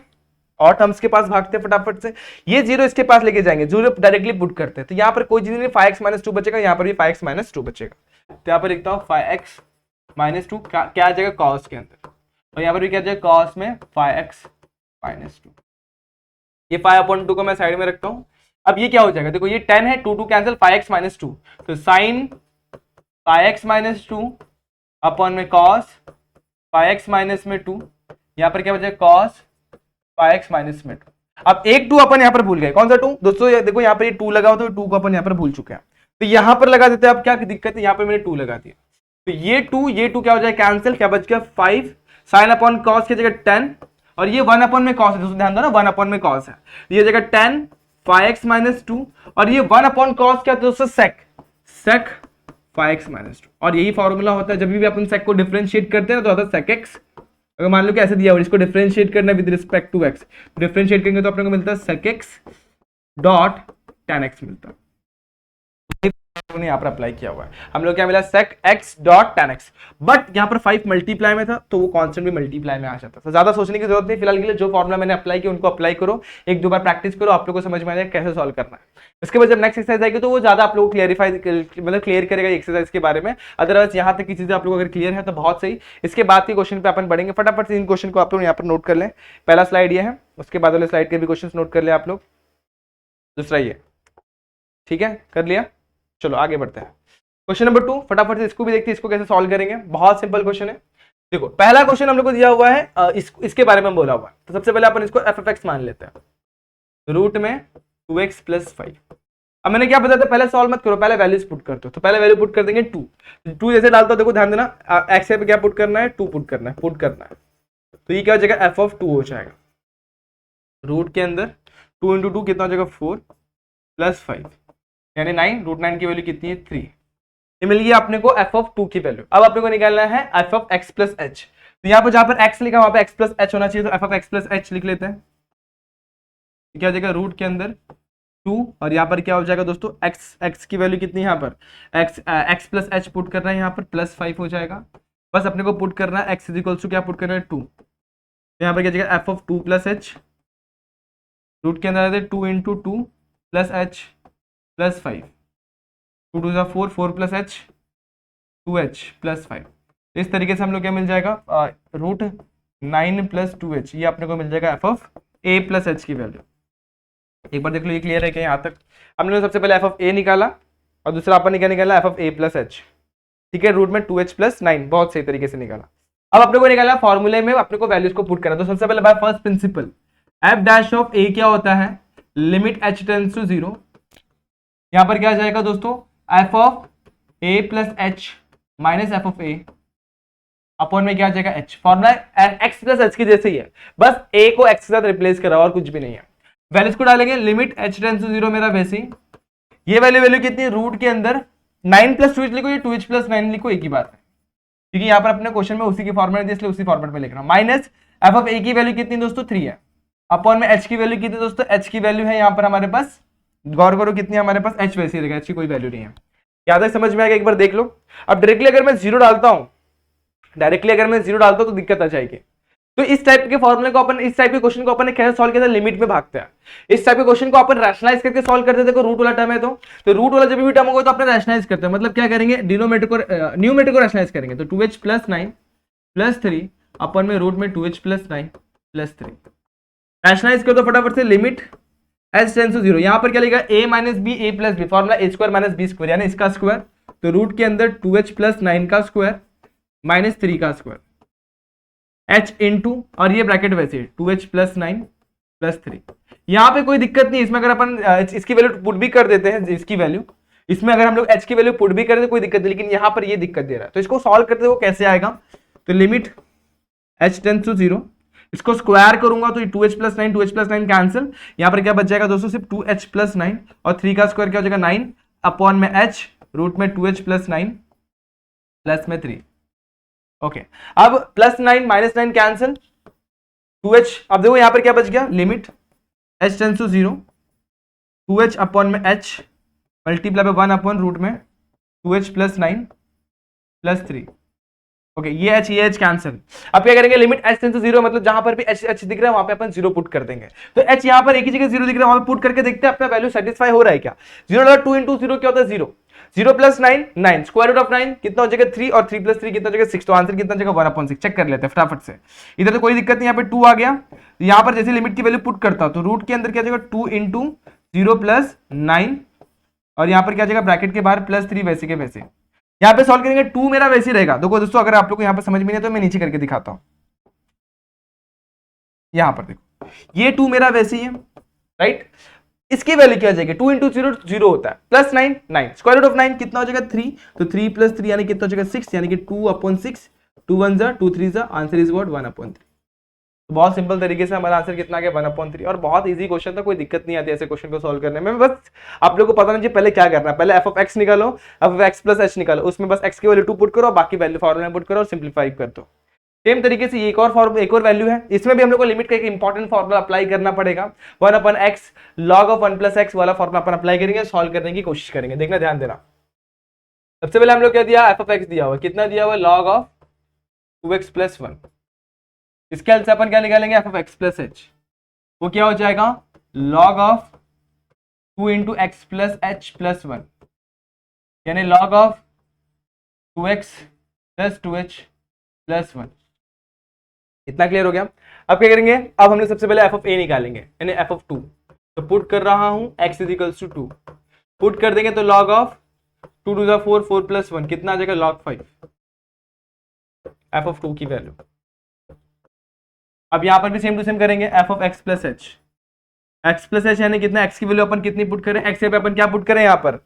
और टर्म्स के पास भागते हैं फटाफट से। ये 0 इसके पास लेके जाएंगे, 0 डायरेक्टली पुट करते हैं, तो यहाँ पर कोई चीज नहीं, 5x माइनस 2 बचेगा, यहाँ पर भी 5x माइनस 2 बचेगा। तो यहाँ पर लिखता हूँ 5x माइनस 2 क्या आ जाएगा cos के अंदर, और यहाँ पर भी क्या आ जाएगा cos में 5x माइनस 2। ये 5/2 को मैं साइड में रखता हूँ। अब ये क्या हो जाएगा, देखो ये 10 है, 2 कैंसिल, 5x माइनस 2, तो साइन 5x माइनस 2 अपॉन में cos 5x माइनस में 2, यहाँ पर क्या बचेगा cos 5x माइनस में 2। अब एक 2 अपन यहाँ पर भूल गए, कौन सा 2 दोस्तों, देखो यहाँ पर ये 2 लगा हो, तो 2 को अपन यहाँ पर भूल चुके हैं, तो यहाँ पर लगा देते हैं। अब क्या दिक्कत है, यहाँ पर मैंने 2 लगा दिया, तो ये टू क्या हो जाए कैंसिल, क्या बच गया 5 साइन अपॉन कॉस की जगह 10 और ये 1 अपॉन में कॉस है, दोस्तों ध्यान दो ना 1 अपॉन में कॉस है, ये जगह 10 5x माइनस 2 और ये 1 अपॉन कॉस क्या दोस्तों सेक 5x माइनस 2 और यही फॉर्मूला होता है जब भी अपन सेक को डिफरेंशिएट करते हैं तो होता है sec x। अगर मान लो कि ऐसे दिया हुआ इसको डिफरेंशिएट करना है with respect to x, differentiate करेंगे तो अपने को मिलता है sec x dot tan x मिलता है, यहाँ पर अप्लाई किया हुआ है हम लोग क्या मिला sec x dot tan x, but यहाँ पर 5 मल्टीप्लाई में था तो वो कांस्टेंट भी मल्टीप्लाई में आ जाता था। ज्यादा सोचने की जरूरत नहीं, फिलहाल के लिए जो फॉर्मुला मैंने अप्लाई किया उनको अप्लाई करो, एक दो बार प्रैक्टिस करो, आप लोग को समझ में आ जाएगा कैसे सॉल्व करना है। इसके बाद जब नेक्स्ट एक्सरसाइज आएगी तो वो ज्यादा आप लोग को क्लियरिफाई मतलब क्लियर करेगा एक्सरसाइज के बारे में। अदरवाइज यहाँ तक की चीजें आप लोग अगर क्लियर है तो बहुत सही। इसके बाद के क्वेश्चन पे अपन बढ़ेंगे, फटाफट से इन क्वेश्चन को आप लोग यहाँ पर नोट कर लें। पहला स्लाइड ये है, उसके बाद वाले स्लाइड के भी क्वेश्चन नोट कर ले आप लोग, दूसरा ये, ठीक है कर लिया। चलो आगे बढ़ते हैं। क्वेश्चन नंबर 2 फटाफट से इसको भी देखते हैं, इसको कैसे सॉल्व करेंगे। बहुत सिंपल क्वेश्चन है। देखो पहला क्वेश्चन हम लोग को दिया हुआ है इसके बारे में बोला हुआ है, तो सबसे पहले अपन इसको एफ एफ एक्स मान लेते हैं, रूट में 2x प्लस 5। अब मैंने क्या बताया था, पहले सॉल्व मत करो, पहले वैल्यूज पुट करते हो, तो पहले वैल्यू पुट कर देंगे 2 जैसे डालता हो, देखो ध्यान देना एक्स पे क्या पुट करना है 2 पुट करना है, तो ये क्या हो जाएगा एफ ऑफ 2 हो जाएगा, रूट के अंदर 2 इंटू 2 कितना हो जाएगा 4 प्लस 5 यानी 9, रूट 9 की वैल्यू कितनी है 3, ये मिल गया अपने को एफ ऑफ 2 की वैल्यू। अब अपने को निकालना है F of X plus H, तो यहाँ पर जहां पर एक्स लिखा वहां पर एक्स प्लस एच होना चाहिए, तो F of X plus H लिख लेते हैं। क्या हो जाएगा रूट के अंदर 2 और यहाँ पर क्या हो जाएगा दोस्तों एक्स की वैल्यू कितनी है यहाँ पर एक्स प्लस एच पुट करना है, यहाँ पर प्लस 5 हो जाएगा। बस अपने को पुट करना है एक्स इज इक्वल्स टू क्या पुट करना है 2, यहाँ पर क्या जाएगा F of 2 plus H, root के अंदर आते 2 into 2 plus H plus 5, 2 2 4 4 plus H 2h plus 5। इस तरीके से हम लोग क्या मिल जाएगा रूट 9 प्लस 2h, ये अपने को मिल जाएगा F of a plus H की वैल्यू। एक बार देख लो ये क्लियर है क्या, यहाँ तक हमने सबसे पहले एफ ऑफ a निकाला और दूसरा अपन ने क्या निकाला F of a plus H, ठीक है, रूट में 2h प्लस 9, बहुत सही तरीके से निकाला। अब अपने को निकाला फॉर्मूले में अपने को वैल्यूज को पुट करना, तो सबसे पहले bye first principal F dash of a क्या होता है लिमिट h टेंड्स टू 0, यहाँ पर क्या आ जाएगा दोस्तों F of a plus H minus F of a upon में क्या आ जाएगा h, formula x plus H की जैसे ही है, बस a को x के साथ रिप्लेस करा और कुछ भी नहीं है। वैल्यूज को डालेंगे लिमिट h टेंड्स टू 0 मेरा वैसे ही, ये वैल्यू कितनी है रूट के अंदर 9 प्लस 2h लिखो, ये 2h प्लस 9 लिखो, एक ही बात है, क्योंकि यहाँ पर अपने क्वेश्चन में उसी की फॉर्मेट दी इसलिए उसी फॉर्मेट में लिख रहा हूं। माइनस एफ ऑफ a की वैल्यू कितनी दोस्तों 3 है, अपॉन में h की वैल्यू कितनी दोस्तों, h की वैल्यू है यहाँ पर हमारे पास, गौर करो कितनी हमारे पास h वैसे ही रहेगा, h की कोई वैल्यू नहीं है। याद है, समझ में आएगा, एक बार देख लो। अब डायरेक्टली अगर मैं जीरो डालता हूं तो दिक्कत आ जाएगी। तो इस टाइप के फॉर्मूले को अपन, इस टाइप के क्वेश्चन को अपन कैसे सॉल्व किया था, लिमिट में भागते हैं। इस टाइप के क्वेश्चन को अपन रैशनलाइज करके सॉल्व करते थे, देखो रूट वाला टर्म है तो रूट वाला जब भी टर्म होगा तो अपने रैशनलाइज करते हैं, मतलब क्या करेंगे न्यूमरेटर को रैशनलाइज करेंगे, तो 2h प्लस 9 प्लस 3 अपन में रूट में 2h प्लस 9 प्लस 3 रैशनलाइज कर दो फटाफट से, लिमिट h टेंड्स टू 0, यहाँ पर क्या लिखा a minus B A plus B, formula a square minus B square यानी इसका स्क्वायर, तो रूट के अंदर 2h प्लस 9 का स्क्वायर माइनस 3 का स्क्वायर h इंटू और ये ब्रैकेट वैसे 2h प्लस 9 प्लस 3। यहाँ पे कोई दिक्कत नहीं, इसमें अगर अपन इसकी वैल्यू पुट भी कर देते हैं, इसकी वैल्यू इसमें अगर हम लोग h की वैल्यू पुट भी कर देते कोई दिक्कत नहीं, लेकिन यहाँ पर ये दिक्कत दे रहा है, तो इसको सॉल्व करते हुए कैसे आएगा, तो लिमिट h टेंड्स टू 0, इसको स्क्वायर करूंगा तो ये 2h प्लस 9 कैंसिल, यहाँ पर क्या बच जाएगा दोस्तों सिर्फ 2h प्लस 9 और 3 का स्क्वायर क्या हो जाएगा 9 अपॉन में h रूट में 2h प्लस 9 प्लस में 3। ओके अब प्लस 9 माइनस 9 कैंसिल 2h, अब देखो यहाँ पर क्या बच गया limit h tends to 0 2h upon में h multiply by 1 upon root में 2h प्लस 9 प्लस 3। ओके ये h कैंसिल। अब क्या करेंगे लिमिट h टेंड्स टू 0, मतलब जहां पर भी h दिख रहा है वहां पे अपन 0 पुट कर देंगे, तो h यहाँ पर एक ही जगह 0 दिख रहा है वहां पे पुट करके देखते हैं अपना वैल्यू सेटिस्फाई हो रहा है क्या। 0 2 इंटू 0 क्या होता है 0, 0 प्लस 9 स्क्वायर रूट ऑफ 9 कितना हो जाएगा 3 और 3 प्लस 3 कितना हो जाएगा 6, तो आंसर कितना हो जाएगा 1/6। चेक कर लेते हैं फटाफट से, इधर तो कोई दिक्कत नहीं, यहाँ पे 2 आ गया, यहाँ पर जैसे लिमिट की वैल्यू पुट करता हूं तो रूट के अंदर क्या जाएगा 2 इंटू 0 प्लस 9 और यहाँ पर क्या जाएगा ब्रैकेट के बाहर प्लस 3 वैसे के वैसे। यहाँ पे सॉल्व करेंगे 2 मेरा वैसे ही रहेगा, देखो दोस्तों अगर आप लोग को यहाँ पर समझ में नहीं है तो मैं नीचे करके दिखाता हूं, यहाँ पर देखो ये 2 मेरा वैसे ही है राइट, इसकी वैल्यू क्या हो जाएगी, 2 इंटू 0 0 होता है, प्लस 9 9, स्क्वायर रूट ऑफ 9 कितना हो जाएगा 3, तो 3 प्लस 3 यानी कितना हो जाएगा 6, यानी कि 2/6, 2 1 जा 2 3 जा, आंसर इज व्हाट 1/3। तो बहुत सिंपल तरीके से हमारा आंसर कितना आ गया 1/3, और बहुत इजी क्वेश्चन था, कोई दिक्कत नहीं आती ऐसे क्वेश्चन को सॉल्व करने में। बस आप लोगों को पता नहीं चाहिए पहले क्या करना है, पहले एफ ऑफ एक्स निकालो, F of X plus H निकालो, उसमें बस एक्स की वैल्यू 2 पुट करो, बाकी वैल्यू फॉर्मूला में पुट करो और सिंप्लीफाई कर दो। सेम तरीके से एक और वैल्यू है, इसमें भी हम लोग को लिमिट का एक इंपॉर्टेंट फॉर्मूला अप्लाई करना पड़ेगा, 1/x log ऑफ 1 + x वाला फॉर्मूला अपन अप्लाई करेंगे, सॉल्व करने की कोशिश करेंगे। देखना, ध्यान देना। सबसे पहले हम लोग क्या दिया, एफ ऑफ एक्स दिया हुआ, कितना दिया हुआ log ऑफ 2x + 1, इसके हेल्प से अपन क्या निकालेंगे F of X plus H, वो क्या हो जाएगा log of 2 into X plus H plus 1, यानी log of 2x plus 2h plus 1। इतना क्लियर हो गया। अब क्या करेंगे, अब हम लोग सबसे पहले एफ ऑफ ए निकालेंगे, यानी एफ ऑफ 2, तो पुट कर रहा हूं x = 2, पुट कर देंगे तो log ऑफ 2 2 4, 4 + 1 कितना आ जाएगा log 5, एफ ऑफ 2 की वैल्यू। अब यहां पर भी सेम टू सेम करेंगे, F of X plus H, x plus H यानी कितना, एक्स की वैल्यू अपन कितनी पुट करें, एक्स पे अपन क्या पुट करें, यहाँ पर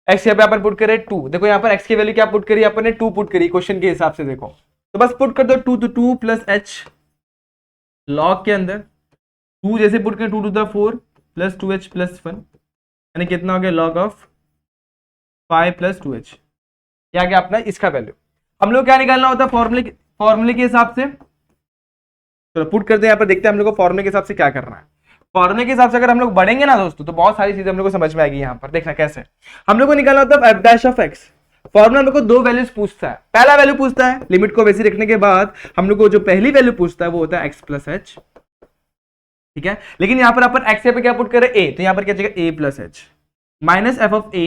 एक्स पे अपन पुट करें 2, देखो यहाँ पर एक्स की वैल्यू क्या पुट करी अपन ने 2 पुट करी क्वेश्चन के हिसाब से, देखो तो बस पुट कर दो 2 तो 2 प्लस एच लॉग के अंदर 2 जैसे पुट करें 2 to 4 प्लस 2h प्लस 1, यानी कितना हो गया log ऑफ 5 प्लस 2h, क्या गया अपना इसका वैल्यू। हम लोग क्या निकालना होता है फॉर्मूले के हिसाब से, तो पुट करते हैं यहाँ पर, देखते हैं हम लोग को फॉर्मूले के हिसाब से क्या करना है। फॉर्मूले के हिसाब से अगर हम लोग बढ़ेंगे ना दोस्तों, तो बहुत सारी चीजें हम लोग को समझ में आएगी। यहाँ पर देखना कैसे हम लोग को निकालना होता है F dash of x. Formula हम लोग को 2 वैल्यूज पूछता है, पहला वैल्यू पूछता है लिमिट को वैसे रखने के बाद हम लोग को जो पहली वैल्यू पूछता है वो होता है एक्स प्लस एच, ठीक है। लेकिन यहाँ पर अपन एक्स पे क्या पुट करें ए, तो यहाँ पर क्या जाएगा a plus H minus F of A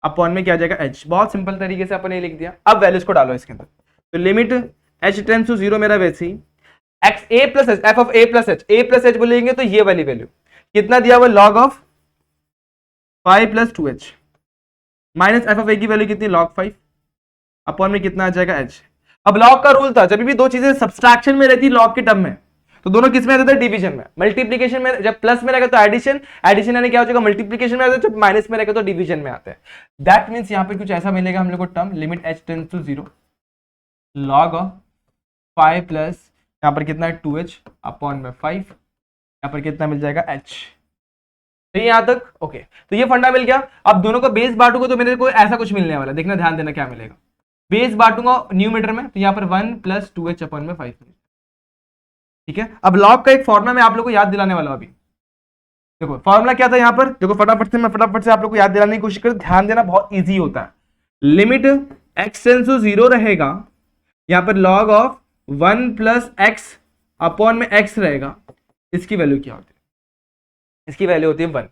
upon में क्या जाएगा एच। बहुत सिंपल तरीके से अपन ये लिख दिया। अब वैल्यूज को डालो इसके अंदर, तो लिमिट एच टेंड्स टू 0 मेरा वैसे ही x a plus h, f of A plus h बोलेंगे तो ये वाली वैल्यू कितना दिया हुआ log of 5 plus 2h minus F of a की वैल्यू कितनी log 5 अपॉन में कितना आ जाएगा h। अब log का रूल था, जब भी दो चीजें सब्सट्रैक्शन में रहती log के टर्म में, तो दोनों किस में रहते थे डिवीजन में। मल्टीप्लीकेशन में जब प्लस में रहेगा तो एडिशन, एडिशन यानी क्या हो जाएगा मल्टीप्लीकेशन में आता है, जब माइनस में रहेगा तो डिवीजन में आता है। दैट मीन्स यहाँ पे कुछ ऐसा मिलेगा हम लोग को term, limit h tends to 0 log of 5 plus यहाँ पर कितना है 2h अपॉन में 5, यहाँ पर कितना मिल जाएगा h। तो यहां तक ओके, तो ये फंडा मिल गया। अब दोनों का बेस बांटूंगा तो मेरे को ऐसा कुछ मिलने वाला, देखना ध्यान देना क्या मिलेगा। बेस बांटूंगा न्यूमरेटर में, तो यहाँ पर 1 प्लस 2h अपॉन में 5, ठीक है। अब लॉग का एक फॉर्मूला मैं आप लोग को याद दिलाने वाला हूं अभी। देखो फॉर्मूला क्या था यहाँ पर, देखो फटाफट से आप लोग को याद दिलाने की कोशिश करो, ध्यान देना बहुत ईजी होता है। लिमिट x टेंड्स टू 0 रहेगा, यहाँ पर log of 1 plus x upon में x रहेगा, इसकी वैल्यू क्या होती है, इसकी वैल्यू होती है 1।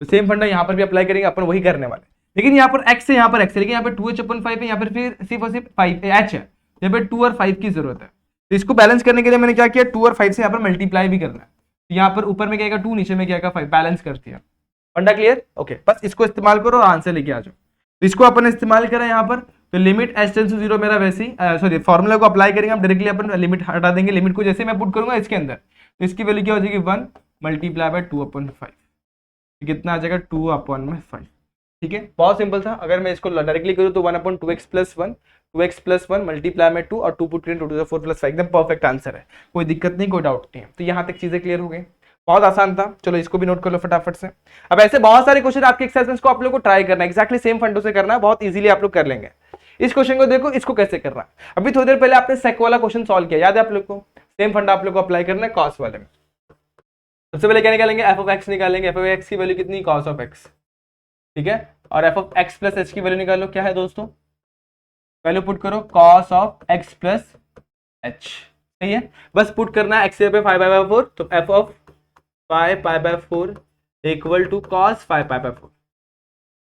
तो सेम फंडा यहाँ पर भी अप्लाई करेंगे, अपन वही करने वाले, लेकिन यहाँ पर x है, यहाँ पर x है, लेकिन यहाँ पर 2h अपॉन 5 है, यहाँ पर फिर सिर्फ और सिर्फ 5 h है, यहाँ पर 2 और 5 की जरूरत है। तो इसको बैलेंस करने के लिए मैंने क्या किया, 2 और 5 से यहाँ पर मल्टीप्लाई भी करना है। तो यहाँ पर ऊपर में क्या 2, नीचे में क्या 5, बैलेंस कर दिया। फंडा क्लियर, ओके। बस इसको इस्तेमाल करो और आंसर लेके आ जाओ। तो इसको अपन इस्तेमाल करें यहाँ पर, तो लिमिट h टेंड्स टू 0 मेरा वैसे ही सॉरी फॉर्मूला को अप्लाई करेंगे हम डायरेक्टली, अपन लिमिट हटा देंगे। लिमिट को जैसे मैं पुट करूंगा इसके अंदर, तो इसकी वैल्यू क्या हो जाएगी 1 मल्टीप्लाई बाय 2 अपॉन 5, कितना आ जाएगा 2 अपॉन में 5, ठीक है। बहुत सिंपल था। अगर मैं इसको डायरेक्टली करूँ तो 1 upon 2x plus 1, 2x plus 1 multiply में 2 और 2 पुट करें 2 to the 4 प्लस 5, एकदम परफेक्ट आंसर है, कोई दिक्कत नहीं, कोई डाउट नहीं है। तो यहाँ तक चीजें क्लियर हो गई, बहुत आसान था। चलो इसको भी नोट कर लो फटाफट से। अब ऐसे बहुत सारे क्वेश्चन आपके एक्सरसाइज को आप लोग को ट्राई करना है, एक्जैक्टली सेम फंडों से करना है, बहुत इजीली आप लोग कर लेंगे। इस क्वेश्चन को देखो, इसको कैसे करना है। अभी थोड़ी देर पहले आपने सेक वाला क्वेश्चन सॉल्व किया, याद है आप लोग को। सेम फंडा आप लोग को अप्लाई करना है कॉस वाले में। सबसे पहले क्या निकालेंगे, एफ ऑफ एक्स निकालेंगे। एफ ऑफ एक्स की वैल्यू कितनी, कॉस ऑफ एक्स, ठीक है। और F of X plus H की वैल्यू निकालो, क्या है दोस्तों, वैल्यू पुट करो cos of X plus H, सही है। बस पुट करना है एक्स पे 5/4, तो F of 5/4 equal to cos 5/4।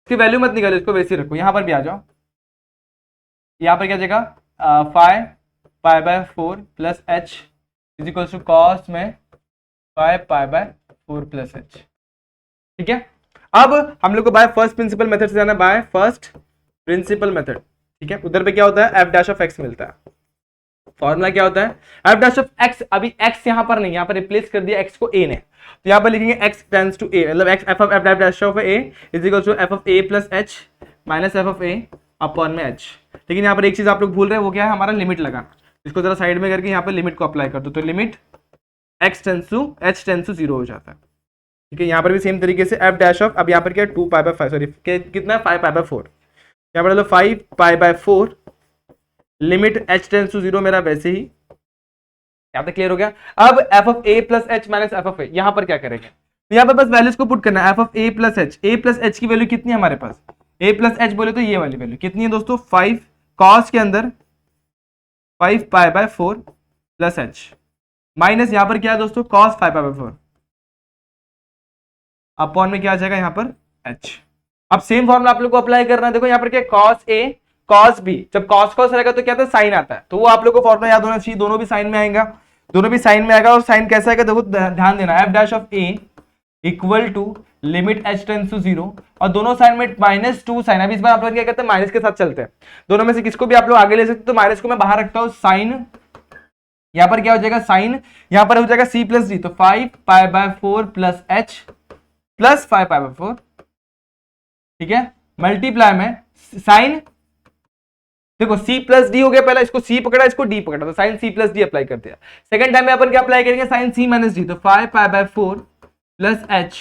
इसकी वैल्यू मत निकालो, इसको वैसे रखो। यहां पर भी आ जाओ, यहां पर क्या जाएगा 5/4 plus H is equal to cos में 5/4 प्लस एच, ठीक है। अब हम लोग को बाय फर्स्ट प्रिंसिपल मेथड से जाना, बाय फर्स्ट प्रिंसिपल मेथड, ठीक है। उधर पे क्या होता है, एफ डैश ऑफ एक्स मिलता है। फॉर्मूला क्या होता है, एफ डैश ऑफ एक्स, अभी एक्स यहां पर नहीं, यहां पर रिप्लेस कर दिया एक्स को ए ने, तो यहां पर लिखेंगे एक्स टेंड्स टू ए, मतलब X F of F dash of A is equal to F of A plus H minus F of A upon में एच। लेकिन यहाँ पर एक चीज आप लोग भूल रहे हैं, वो क्या है, हमारा लिमिट लगाना। इसको जरा साइड में करके यहाँ पर लिमिट को अप्लाई कर दो, तो limit X tends to H tends to 0 हो जाता है। ठीक है, यहाँ पर भी सेम तरीके से एफ डैश ऑफ, अब यहाँ पर क्या है 2 पाई बाय 5, सॉरी कितना है 5 पाई बाय 4, यहाँ पर 5 pi by 4 limit H tends to 0 मेरा वैसे ही यहाँ पे क्लियर हो गया। अब f of A plus H minus F of a, यहाँ पर क्या करेंगे, तो यहाँ पर बस वैल्यूज को पुट करना है, F of A plus H की वैल्यू कितनी है हमारे पास, ए प्लस एच बोले तो ये वाली वैल्यू कितनी है दोस्तों 5 कॉस के अंदर 5 pi by 4 plus H minus यहाँ पर क्या है दोस्तों कॉस 5 पाई बाय 4 अपॉन में क्या आ जाएगा यहाँ पर एच। अब सेम फॉर्मूला आप लोग को अप्लाई करना है, देखो यहाँ पर क्या कॉस ए कॉस बी, जब कॉस कॉस रहेगा तो क्या आता है साइन आता है, तो वो आप लोग को फॉर्मूला याद होना चाहिए, दोनों भी साइन में आएगा, दोनों भी साइन में आएगा। और साइन कैसा आएगा देखो ध्यान देना, F dash of A equal to limit H tends to 0 और दोनों साइन में -2 साइन। अब इस बार आप लोग क्या करते हैं माइनस के साथ चलते हैं, दोनों में से किसको भी आप लोग आगे ले सकते, तो माइनस को मैं बाहर रखता हूं, साइन यहां पर क्या हो जाएगा साइन, यहां पर हो जाएगा c प्लस डी, तो 5 pi by 4 plus H plus 5 pi by 4, ठीक है, मल्टीप्लाई में साइन, देखो c प्लस डी हो गया, पहला इसको c पकड़ा इसको d पकड़ा, तो sine c plus D apply कर दिया। सेकंड टाइम में अपन क्या अप्लाई करेंगे साइन c माइनस डी, तो 5 pi by 4 plus H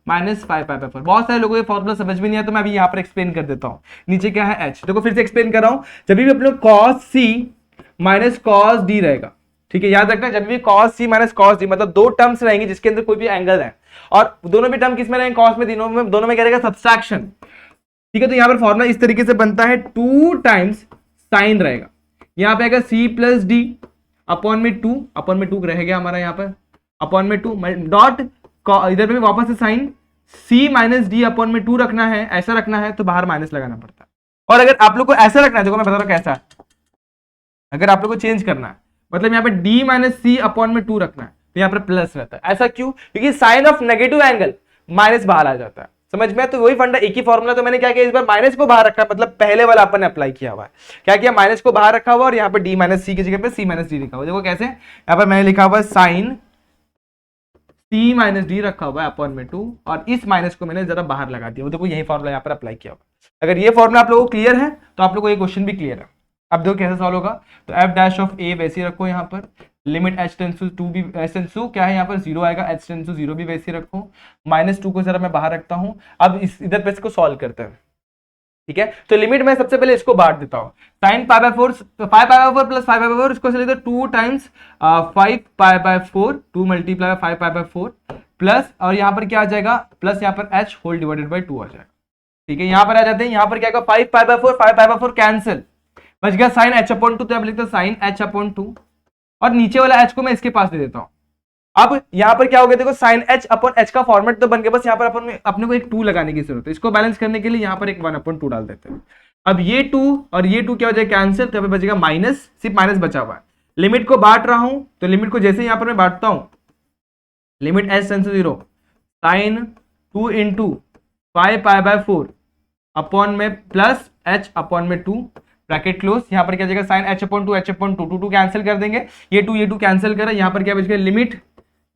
minus 5 pi by 4। बहुत सारे लोगों को ये फॉर्मूला समझ में नहीं आया, तो मैं अभी यहाँ पर एक्सप्लेन कर देता हूँ। नीचे क्या है एच, देखो फिर से एक्सप्लेन कर रहा हूँ, जब भी अपने कॉस सी माइनस कॉस डी रहेगा, ठीक है, याद रखना जब भी कॉस सी माइनस कॉस डी, मतलब दो टर्म्स रहेंगी जिसके अंदर कोई भी एंगल है, और दोनों भी टर्म किस में रहेंगे कॉस में, दोनों में क्या रहेगा सब्सट्रैक्शन, ठीक है। तो यहाँ पर फॉर्मूला इस तरीके से बनता है, 2 टाइम्स साइन रहेगा, यहाँ पे आएगा सी प्लस डी अपॉन में 2 रह गया हमारा यहाँ पर अपॉन में 2 डॉट, इधर पे भी वापस से sine c minus D upon में 2 रखना है, ऐसा रखना है तो बाहर माइनस लगाना पड़ता है। और अगर आप लोग को ऐसा रखना है, देखो मैं बता रहा हूं कैसा, अगर आप लोग को चेंज करना है, मतलब यहाँ पे d माइनस सी अपॉन में 2 रखना है, तो यहाँ पर प्लस रहता है। ऐसा क्यों, क्योंकि sine of negative angle minus बाहर आ जाता है, समझ में। तो वही फंडा, एक ही फॉर्मूला, तो मैंने क्या किया इस बार माइनस को बाहर रखा, मतलब पहले वाला अपन ने अप्लाई किया हुआ है, क्या किया माइनस को बाहर रखा हुआ और यहाँ पर d माइनस सी की जगह पे c माइनस डी लिखा हुआ। देखो कैसे, यहाँ पर मैंने लिखा हुआ साइन c माइनस डी रखा हुआ है अपॉन में 2 और इस माइनस को मैंने जरा बाहर लगा दिया, देखो यही फॉर्मूला यहाँ पर अप्लाई किया हुआ। अगर ये फॉर्मूला आप लोगों को क्लियर है तो आप लोगों को ये क्वेश्चन भी क्लियर है। अब देखो कैसे सॉल्व होगा, तो एफ डैश ऑफ ए वैसे ही रखो, यहाँ पर लिमिट एच टेंस टू 2 भी एच टेंस टू क्या है यहाँ पर 0 आएगा, एच टेंस टू 0 भी वैसे ही रखो, -2 को जरा मैं बाहर रखता हूँ। अब इस इधर पे इसको सॉल्व करते हैं, ठीक है। तो लिमिट में सबसे पहले इसको बांट देता हूँ, sine pi by 4 5 pi by 4 plus 5 pi by 4, इसको चलिए तो 2 times 5 pi by 4, 2 multiply 5 pi by 4 plus, और यहाँ पर क्या आ जाएगा प्लस, यहाँ पर h होल डिवाइडेड बाय 2 आ जाएगा, ठीक है। यहाँ पर आ जाते हैं, यहाँ पर क्या आएगा 5 pi by 4 5 pi by 4 cancel, बच गया साइन h अपॉन 2, तो अब लिखते हैं साइन h अपॉन 2 और नीचे वाला h को मैं इसके पास दे देता हूँ। अब यहाँ पर क्या हो गया देखो साइन h अपॉन h का फॉर्मेट तो बन गया, बस यहाँ पर अपने को एक 2 लगाने की जरूरत है, इसको बैलेंस करने के लिए यहाँ पर एक 1 अपॉन 2 डाल देते हैं। अब ये 2 और ये 2 क्या हो जाएगा कैंसिल, तो बचेगा माइनस, सिर्फ माइनस बचा हुआ है। लिमिट को बांट रहा हूं, तो लिमिट को जैसे यहाँ पर मैं बांटता हूं, limit h tends to 0 sine 2 into 5 pi by 4 upon में प्लस h अपॉन में 2 ब्रैकेट क्लोज, यहाँ पर क्या जाएगा साइन h अपॉन 2 2 कैंसिल कर देंगे, ये 2 कैंसिल करें, यहाँ पर क्या बच गया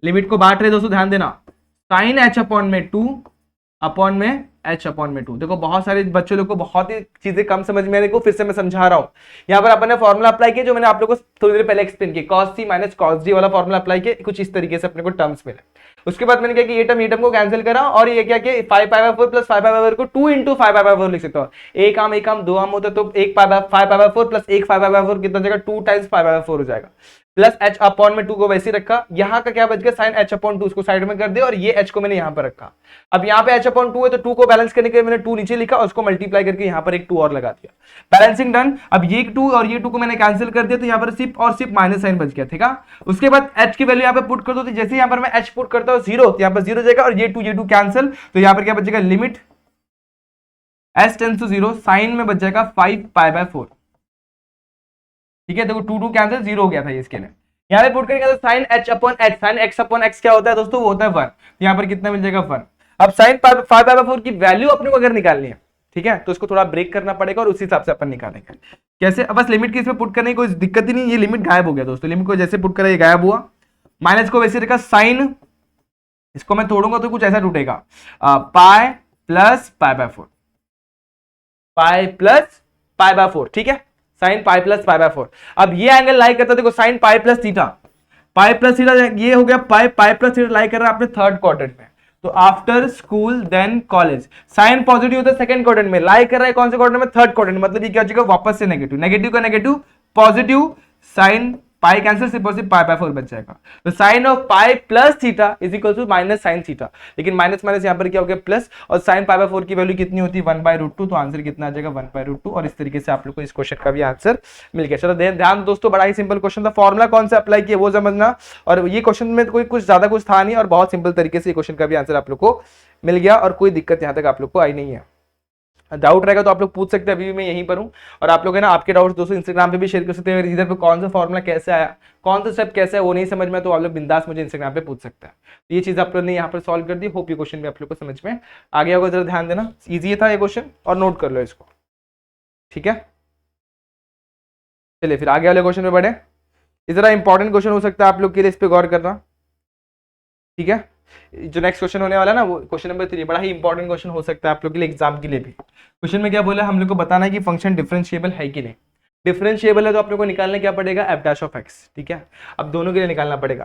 लिमिट को बांट रहे दोस्तों, ध्यान देना, साइन h अपॉन में 2 अपॉन में h अपॉन में 2। देखो बहुत सारे बच्चों लोग को बहुत ही चीजें कम समझ में आने को, फिर से मैं समझा रहा हूँ। यहाँ पर अपन ने फॉर्मूला अप्लाई किया जो मैंने आप लोगों को थोड़ी देर पहले एक्सप्लेन किया, cos c minus cos d वाला फॉर्मूला अप्लाई किया, कुछ इस तरीके से अपने को टर्म्स मिले। उसके बाद मैंने क्या कि ये टर्म को कैंसिल करा और ये क्या किया 5 pi by 4 plus 5 pi by 4 को 2 इंटू 5 पाई बाय 4 लिख सकता हूँ, एक आम 2 आम होता है, तो 5 pi by 4 plus 1 5 pi by 4 कितना जाएगा 2 टाइम्स 5 पाई बाय 4 हो जाएगा, प्लस h अपॉन में 2 को वैसे ही रखा, यहाँ का क्या बच गया साइन h अपॉन 2 उसको साइड में कर दिया और ये h को मैंने यहाँ पर रखा। अब यहाँ पे h अपॉन 2 है तो 2 को बैलेंस करने के लिए मैंने 2 नीचे लिखा और उसको मल्टीप्लाई करके यहाँ पर एक 2 और लगा दिया, बैलेंसिंग डन। अब ये 2 और ये 2 को मैंने कैंसिल कर दिया, तो यहाँ पर सिर्फ माइनस साइन बच गया, ठीक है। उसके बाद h की वैल्यू यहाँ पे पुट कर दो, तो जैसे यहाँ पर मैं h पुट करता हूँ 0, तो यहाँ पर 0 जाएगा और ये 2 कैंसिल, तो यहाँ पर क्या बचेगा limit h tends to 0 sine में बच जाएगा 5 पाई बाय 4, ठीक है। देखो 2 कैंसिल 0 हो गया था ये, इसके लिए यहाँ पे पुट करेंगे तो sine h upon x, sine x upon x क्या होता है दोस्तों, वो होता है 1, यहाँ पर कितना मिल जाएगा 1। अब साइन 5 पाई बाय 4 की वैल्यू अपने को अगर निकालनी है ठीक है, तो इसको थोड़ा ब्रेक करना पड़ेगा और उसी हिसाब से अपन निकालेंगे। कैसे? अब बस लिमिट की इसमें पुट करने की कोई दिक्कत ही नहीं, ये लिमिट गायब हो गया दोस्तों, लिमिट को जैसे पुट करा ये गायब हुआ। माइनस को वैसे रखा साइन, इसको मैं तोड़ूंगा तो कुछ ऐसा टूटेगा, pi plus pi by 4, pi plus pi by 4, ठीक है, sine pi plus pi by 4। अब ये एंगल लाई करता है, देखो साइन पाई प्लस थीटा, पाई प्लस थीटा ये हो गया, पाई पाई प्लस थीटा लाई कर रहा है अपने थर्ड क्वाड्रेंट में। तो after school then college, sine positive होता है सेकंड क्वाड्रेंट में, लाई कर रहा है कौन से क्वाड्रेंट में? Third quadrant. मतलब ये क्या हो जाएगा? वापस से नेगेटिव, नेगेटिव का negative positive, sine pi cancel, सिर्फ पाई बाय 4 बच जाएगा। तो sine of pi plus theta is equal to minus sine theta, लेकिन माइनस माइनस यहाँ पर क्या हो गया? प्लस, और साइन पाई बाय 4 की वैल्यू कितनी होती है? 1/√2, तो आंसर कितना आ जाएगा? 1/√2। और इस तरीके से आप लोग को इस क्वेश्चन का भी आंसर मिल गया। चलो ध्यान दोस्तों, बड़ा ही सिंपल क्वेश्चन था, फॉर्मुला कौन सा अप्लाई किया वो समझना, और ये क्वेश्चन में कोई कुछ ज्यादा कुछ था नहीं, और बहुत सिंपल तरीके से क्वेश्चन का भी आंसर आप लोग को मिल गया, और कोई दिक्कत यहाँ तक आप लोग को आई नहीं है। डाउट रहेगा तो आप लोग पूछ सकते हैं, अभी भी मैं यहीं पर हूँ। और आप लोग है ना, आपके डाउट्स दोस्तों इंस्टाग्राम पे भी शेयर कर सकते हैं, इधर पे कौन सा फॉर्मुला कैसे आया, कौन सा स्टेप कैसे है वो नहीं समझ में, तो आप लोग बिंदास मुझे इंस्टाग्राम पे पूछ सकते हैं। ये चीज आप लोग ने यहाँ पर सॉल्व कर दी, होप ये क्वेश्चन भी आप लोग को समझ में आ गया होगा। जरा ध्यान देना, ईजी था ये क्वेश्चन, और नोट कर लो इसको, ठीक है। चलिए फिर आगे वाले क्वेश्चन में बढ़े। इस तरह इंपॉर्टेंट क्वेश्चन हो सकता है आप लोग के लिए, इस पे गौर करना, ठीक है। जो नेक्स्ट क्वेश्चन होने वाला है ना, वो क्वेश्चन नंबर 3, बड़ा ही इंपॉर्टेंट क्वेश्चन हो सकता है आप लोग के लिए, एग्जाम के लिए भी। क्वेश्चन में क्या बोला, हम लोग को बताना है कि फंक्शन डिफरेंशिएबल है कि नहीं। डिफरेंशिएबल है तो आप लोग को निकालना क्या पड़ेगा? एफ डैश ऑफ एक्स, ठीक है। अब दोनों के लिए निकालना पड़ेगा,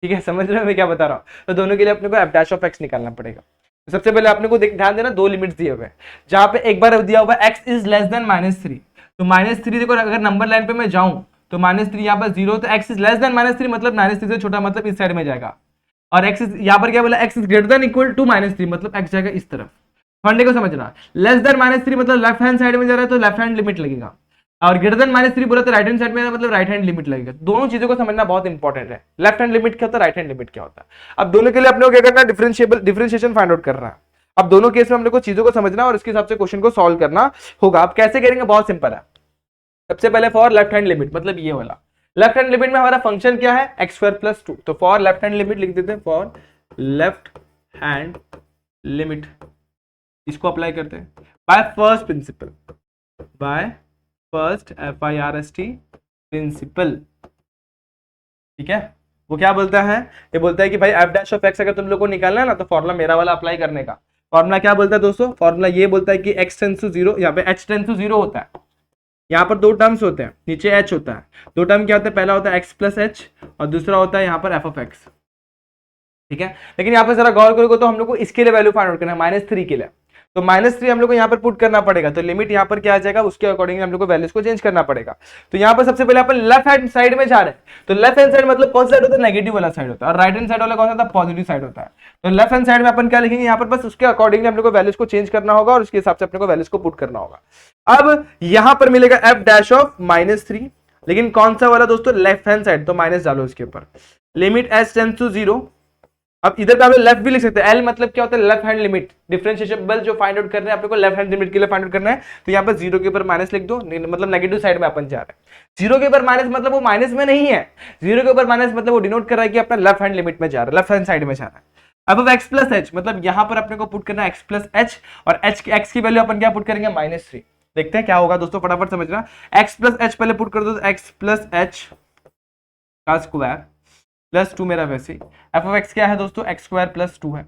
ठीक है, समझ रहे हो मैं क्या बता रहा हूँ? तो दोनों के लिए अपने को एफ डैश ऑफ एक्स निकालना पड़ेगा। तो सबसे पहले आपने को ध्यान देना, दो लिमिट्स दिए हुए हैं, जहां पे एक बार दिया हुआ एक्स इज लेस देन -3, तो -3 देखो, अगर नंबर लाइन पे मैं जाऊं तो -3 यहाँ पर 0, तो एक्स इज लेस देन -3 मतलब -3 से छोटा, मतलब इस साइड में जाएगा। और x यहाँ पर क्या बोला? x is greater than equal to -3, मतलब x जाएगा इस तरफ। फंडे को समझना, लेस देन -3 मतलब लेफ्ट हैंड साइड में जा रहा है तो लेफ्ट हैंड लिमिट लगेगा, और ग्रेटर देन -3 बोला तो राइट हैंड साइड में मतलब राइट हैंड लिमिट लगेगा। दोनों चीजों को समझना बहुत इंपॉर्टेंट है, लेफ्ट हैंड लिमिट क्या होता है, राइट हैंड लिमिट क्या होता है। अब दोनों के लिए अपने को क्या करना है? डिफरेंशिएशन फाइंड आउट करना है। अब दोनों केस में हम लोग को चीजों को समझना और उसके हिसाब से क्वेश्चन को सॉल्व करना होगा। अब कैसे करेंगे? बहुत सिंपल है। सबसे पहले फॉर लेफ्ट हैंड लिमिट, मतलब ये वाला लेफ्ट हैंड लिमिट में हमारा फंक्शन क्या है? x² + 2। तो फॉर लेफ्ट हैंड लिमिट लिख देते हैं, फॉर लेफ्ट हैंड लिमिट, इसको अप्लाई करते हैं by first principle, by first FIRST principle, ठीक है। वो क्या बोलता है? ये बोलता है कि भाई एफ डैश ऑफ एक्स अगर तुम लोग को निकालना है ना, तो फॉर्मुला मेरा वाला अप्लाई करने का। फॉर्मुला क्या बोलता है दोस्तों? फॉर्मुला ये बोलता है कि x टेंड्स टू 0, यहाँ पे h टेंड्स टू 0 होता है, यहाँ पर दो टर्म्स होते हैं, नीचे h होता है। दो टर्म क्या होता है? पहला होता है x + h और दूसरा होता है यहाँ पर f of x, ठीक है। लेकिन यहाँ पर जरा गौर करोगे तो हम लोग को इसके लिए वैल्यू फाइंड आउट करना है, -3 के लिए। तो -3 हम लोग को यहाँ पर पुट करना पड़ेगा, तो लिमिट यहाँ पर क्या आ जाएगा, उसके अकॉर्डिंग हम लोग को वैल्यूज को चेंज करना पड़ेगा। तो यहाँ पर सबसे पहले अपन लेफ्ट हैंड साइड में जा रहे हैं, तो लेफ्ट हैंड साइड मतलब कौन सा साइड होता है? नेगेटिव वाला साइड होता है, और राइट हैंड साइड वाला कौन सा होता है? पॉजिटिव साइड होता है। तो लेफ्ट हैंड साइड में अपन क्या लिखेंगे? यहाँ पर बस उसके अकॉर्डिंगली हम लोग को वैल्यूज को चेंज करना होगा, और उसके हिसाब से अपने को वैल्यूज को पुट करना होगा। अब यहाँ पर मिलेगा एफ डैश ऑफ -3, लेकिन कौन सा वाला दोस्तों? लेफ्ट हैंड साइड, तो माइनस डालो इसके ऊपर, लिमिट h टेंड्स टू 0। अब इधर पे आप लेफ्ट भी लिख सकते हैं, एल मतलब क्या होता है? Left hand limit. डिफरेंशिएबल जो फाइंड आउट करना है आपको, लेफ्ट हैंड लिमिट के लिए फाइंड आउट करना है, तो यहाँ पर 0 के ऊपर माइनस लिख दो, मतलब नेगेटिव साइड में अपन जा रहे हैं। 0 के ऊपर माइनस मतलब वो माइनस में नहीं है, 0 के ऊपर माइनस मतलब वो डिनोट कर रहा है कि अपना लेफ्ट हैंड लिमिट में जा रहा है, लेफ्ट हैंड साइड में जा रहा है। अब x + h मतलब यहाँ पर अपने को पुट करना है x + h, और x की वैल्यू अपन क्या पुट करेंगे? -3। देखते हैं क्या होगा दोस्तों, फटाफट समझना। x + h पहले पुट कर दो, तो x + h का स्क्वायर +2 मेरा वैसे f of x क्या है दोस्तों? x² + 2 है,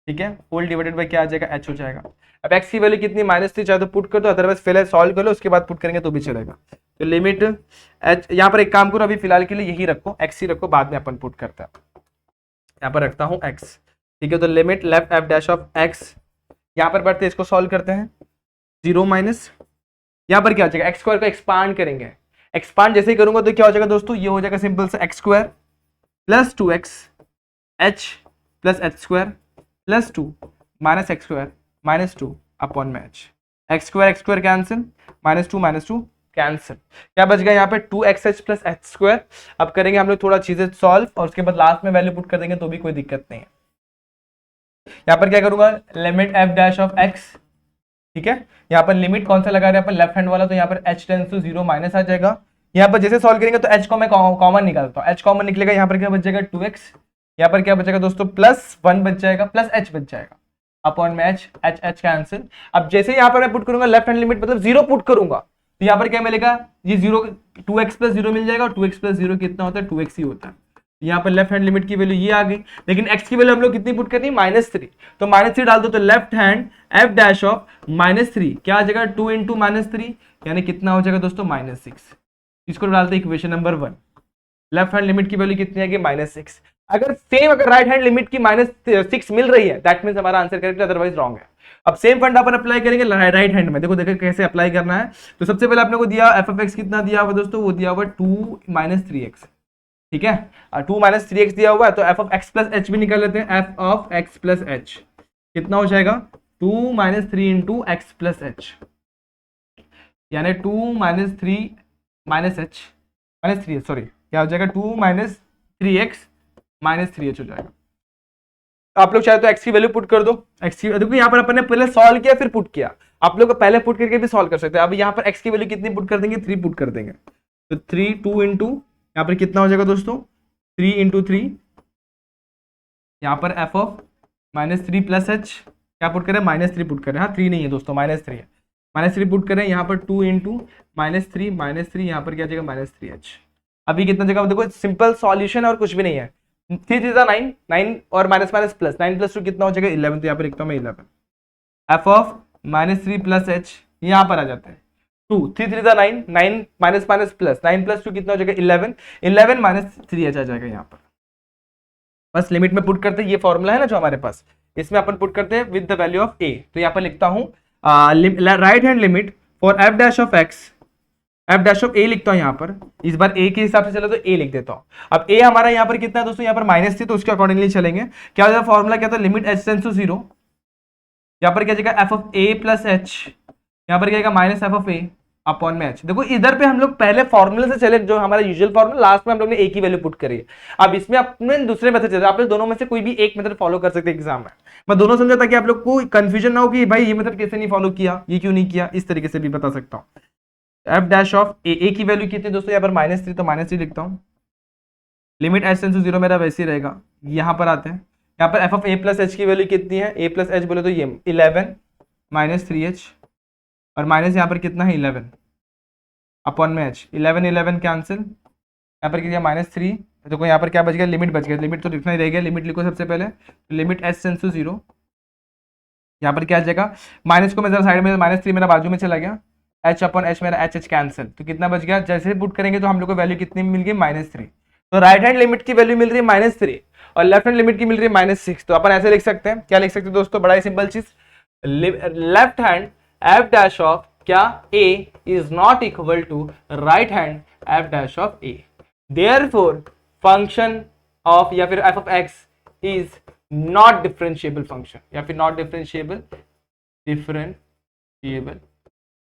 ठीक है, होल डिवाइडेड बाय क्या आ जाएगा? h हो जाएगा। अब x की वैल्यू कितनी? -3, चाहे तो पुट कर दो, अदरवाइज पहले सॉल्व कर लो, उसके बाद पुट करेंगे तो भी चलेगा। तो लिमिट h, यहाँ पर एक काम करो, अभी फिलहाल के लिए यही रखो, x ही रखो, बाद में अपन पुट करते हैं। यहाँ पर रखता हूँ x, ठीक है। तो limit left F dash of x, यहाँ पर बढ़ते इसको सॉल्व करते हैं, 0 माइनस यहाँ पर क्या हो जाएगा? x² को एक्सपांड करेंगे, एक्सपांड जैसे ही करूंगा तो क्या हो जाएगा दोस्तों? ये हो जाएगा सिंपल से x² + 2x h + h² + 2 -x² -2 upon में h, x² कैंसिल, -2 कैंसिल, क्या बच गया यहाँ पे? 2xh + h²। अब करेंगे हम लोग थोड़ा चीजें सॉल्व, और उसके बाद लास्ट में वैल्यू पुट कर देंगे तो भी कोई दिक्कत नहीं है। यहाँ पर क्या करूंगा? Limit F dash of x, ठीक है। यहाँ पर लिमिट कौन सा लगा रहे हैं अपन? लेफ्ट हैंड वाला, तो यहाँ पर h टेंड्स टू 0 माइनस आ जाएगा। यहाँ पर जैसे सॉल्व करेंगे तो h को मैं कॉमन निकालता हूँ, h कॉमन निकलेगा, यहाँ पर क्या बच जाएगा? 2x, यहाँ पर क्या बचेगा दोस्तों? +1 बच जाएगा, +h बच जाएगा। अपॉन में एच, एच एच कैंसिल। अब जैसे यहाँ पर मैं पुट करूंगा लेफ्ट हैंड लिमिट मतलब 0 पुट करूंगा तो यहाँ पर क्या मिलेगा, ये 0 2x प्लस 0 मिल जाएगा, और 2x प्लस 0 कितना होता है, 2x ही होता है। यहाँ पर लेफ्ट हैंड लिमिट की वैल्यू ये आ गई, लेकिन x की वैल्यू हम लोग कितनी पुट करनी है, -3। तो -3 डाल दो तो left hand f dash of -3 क्या आ जाएगा, 2 इंटू -3 यानी कितना हो जाएगा दोस्तों, -6। इसको डालते हैं equation number 1। Left hand limit की वैल्यू कितनी आएगी, -6। अगर सेम अगर राइट हैंड लिमिट की -6 मिल रही है दैट मींस हमारा आंसर करेक्ट, अदरवाइज रॉन्ग है। अब सेम फंडा अपन अप्लाई करेंगे राइट हैंड में। देखो कैसे अप्लाई करना है। तो सबसे पहले आपने को दिया एफ ऑफ एक्स कितना दिया हुआ दोस्तों, वो दिया हुआ 2 - 3x, ठीक है। 2 - 3x दिया हुआ है तो F of X plus H भी निकाल लेते हैं। F of X plus H कितना हो जाएगा, 2 - 3 इंटू एक्स प्लस एच, यानी 2 - 3 -3 सॉरी क्या हो जाएगा, 2 - 3x -3h हो जाएगा। आप लोग चाहे तो x की वैल्यू पुट कर दो। x की देखो यहाँ पर अपन ने पहले सॉल्व किया फिर पुट किया, आप लोग पहले पुट करके भी सॉल्व कर सकते हैं। अब यहाँ पर x की वैल्यू कितनी पुट कर देंगे, 3 पुट कर देंगे तो 3 2 इंटू यहाँ पर कितना हो जाएगा दोस्तों, 3 इंटू 3 यहाँ पर f ऑफ -3 प्लस h क्या पुट करें, -3 पुट करें। हाँ 3 नहीं है दोस्तों, -3 है, -3 पुट करें। यहाँ पर 2 इंटू -3 यहाँ पर क्या जाएगा, -3h। अभी कितना जगह देखो, सिंपल सॉल्यूशन और कुछ भी नहीं है। 3 3 9 9 और माइनस माइनस प्लस 9 + 2 कितना हो जाएगा, 11। तो यहाँ पर लिखता हूँ मैं 11। एफ ऑफ -3 प्लस एच यहाँ पर आ जाता है 2 3 3 9 9 माइनस माइनस प्लस 9 + 2 कितना हो जाएगा, 11 11 - 3h आ जाएगा यहाँ पर। बस लिमिट में पुट करते हैं, ये फॉर्मूला है ना जो हमारे पास, इसमें अपन पुट करते हैं with the value of a। तो यहाँ पर लिखता हूँ right hand limit for f dash of x, f dash of a लिखता हूं यहाँ पर। इस बार ए के हिसाब से चलो तो ए लिख देता हूं। अब ए हमारा यहाँ पर कितना है दोस्तों, यहाँ पर -3 तो उसके अकॉर्डिंगली चलेंगे। क्या हो जाएगा फॉर्मूला, क्या था, लिमिट h टेंड्स टू 0। यहाँ पर क्या जाएगा, F of A plus H, यहाँ पर क्या जाएगा -f ऑफ ए अपॉन में h। देखो इधर पे हम लोग पहले फॉर्मूले से चले, जो हमारा यूजुअल फॉर्मूला, लास्ट में हम लोग ने ए की वैल्यू पुट करी है। अब इसमें अपने दूसरे मेथड चलते, आप लोग दोनों में से कोई भी एक मेथड फॉलो कर सकते हैं एग्जाम में। मैं दोनों समझा ताकि आप लोग को कंफ्यूजन ना हो कि भाई ये मेथड कैसे नहीं फॉलो किया, ये क्यों नहीं किया, इस तरीके से भी बता सकता हूँ। एफ डैश ऑफ ए की वैल्यू कितनी दोस्तों, यहाँ पर -3 तो -3 लिखता हूँ। लिमिट h टेंड्स टू 0 मेरा वैसे ही रहेगा। यहाँ पर आते हैं, यहाँ पर F of A plus H की वैल्यू कितनी है, a प्लस एच बोले तो ये 11 -3h और माइनस यहाँ पर कितना है 11 अपॉन में h, 11 11 कैंसिल। यहाँ पर कितना -3, देखो यहाँ पर क्या बच गया, लिमिट बच गया। लिमिट तो लिखना ही रह गया, लिमिट लिखो सबसे पहले। लिमिट h टेंड्स टू 0, यहाँ पर क्या आ जाएगा, माइनस को मैं जरा साइड में, -3 मेरा बाजू में चला गया, h अपॉन h मेरा h कैंसिल। तो कितना बच गया, जैसे पुट करेंगे तो हम लोग को वैल्यू कितनी मिल गई, -3। तो राइट हैंड लिमिट की वैल्यू मिल रही है -3 और लेफ्ट हैंड लिमिट की मिल रही है -6। तो अपन ऐसे लिख सकते हैं, क्या लिख सकते हैं दोस्तों, बड़ा ही सिंपल चीज, left hand F dash of क्या a is not equal to right hand F dash of a। Therefore function of या फिर f of x is not differentiable function, या फिर नॉट डिफरेंशिएबल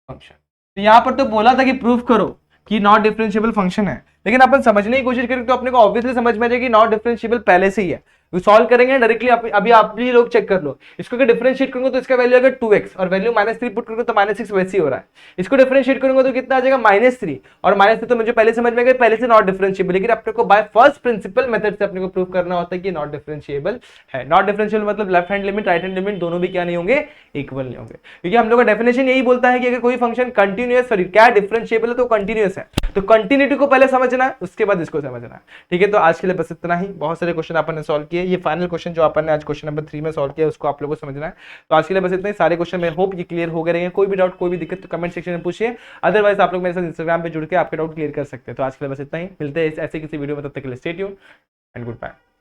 फंक्शन। तो यहां पर तो बोला था कि प्रूव करो कि नॉट डिफरेंशिएबल फंक्शन है, लेकिन अपन समझने की कोशिश करें तो अपने को ऑब्वियसली समझ में आ जाएगी नॉट डिफरेंशिएबल पहले से ही है। सॉल्व करेंगे डायरेक्टली, अभी आप भी लोग चेक कर लो। इसको अगर डिफरेंशिएट करूंगा तो इसका वैल्यू अगर 2x और वैल्यू -3 पुट करूंगा तो -6 वैसे ही हो रहा है। इसको डिफरेंशिएट करूंगा तो कितना आ जाएगा, -3 और -3 तो मुझे पहले समझ में गया, पहले से नॉट डिफरेंशिएबल। लेकिन अपने को बाय फर्स्ट प्रिंसिपल मेथड से अपने को प्रूव करना होता है कि नॉट डिफरेंशिएबल है। नॉट डिफरेंशिएबल मतलब left hand limit right hand limit दोनों भी क्या नहीं होंगे, इक्वल नहीं होंगे। क्योंकि हम लोग का डेफिनेशन यही बोलता है कि अगर कोई फंक्शन कंटिन्यूअस, सॉरी क्या डिफरेंशिएबल है तो कंटिन्यूअस है, तो कंटिन्यूटी को पहले समझना है उसके बाद इसको समझना है। ठीक है, तो आज के लिए बस इतना ही। बहुत सारे क्वेश्चन अपन ने सॉल्व किए, ये फाइनल क्वेश्चन जो अपन ने आज क्वेश्चन नंबर 3 में सॉल्व किया उसको आप लोगों को समझना है। तो आज के लिए बस इतना ही। सारे क्वेश्चन मैं होप ये क्लियर हो गए रहेंगे। कोई भी डाउट कोई भी दिक्कत तो कमेंट सेक्शन में पूछिए, अदरवाइज आप लोग मेरे साथ इंस्टाग्राम पे जुड़ के आपके डाउट क्लियर कर सकते हैं। तो आज के लिए बस इतना ही, मिलते हैं ऐसे किसी वीडियो में, तब तक के लिए stay tuned and good bye.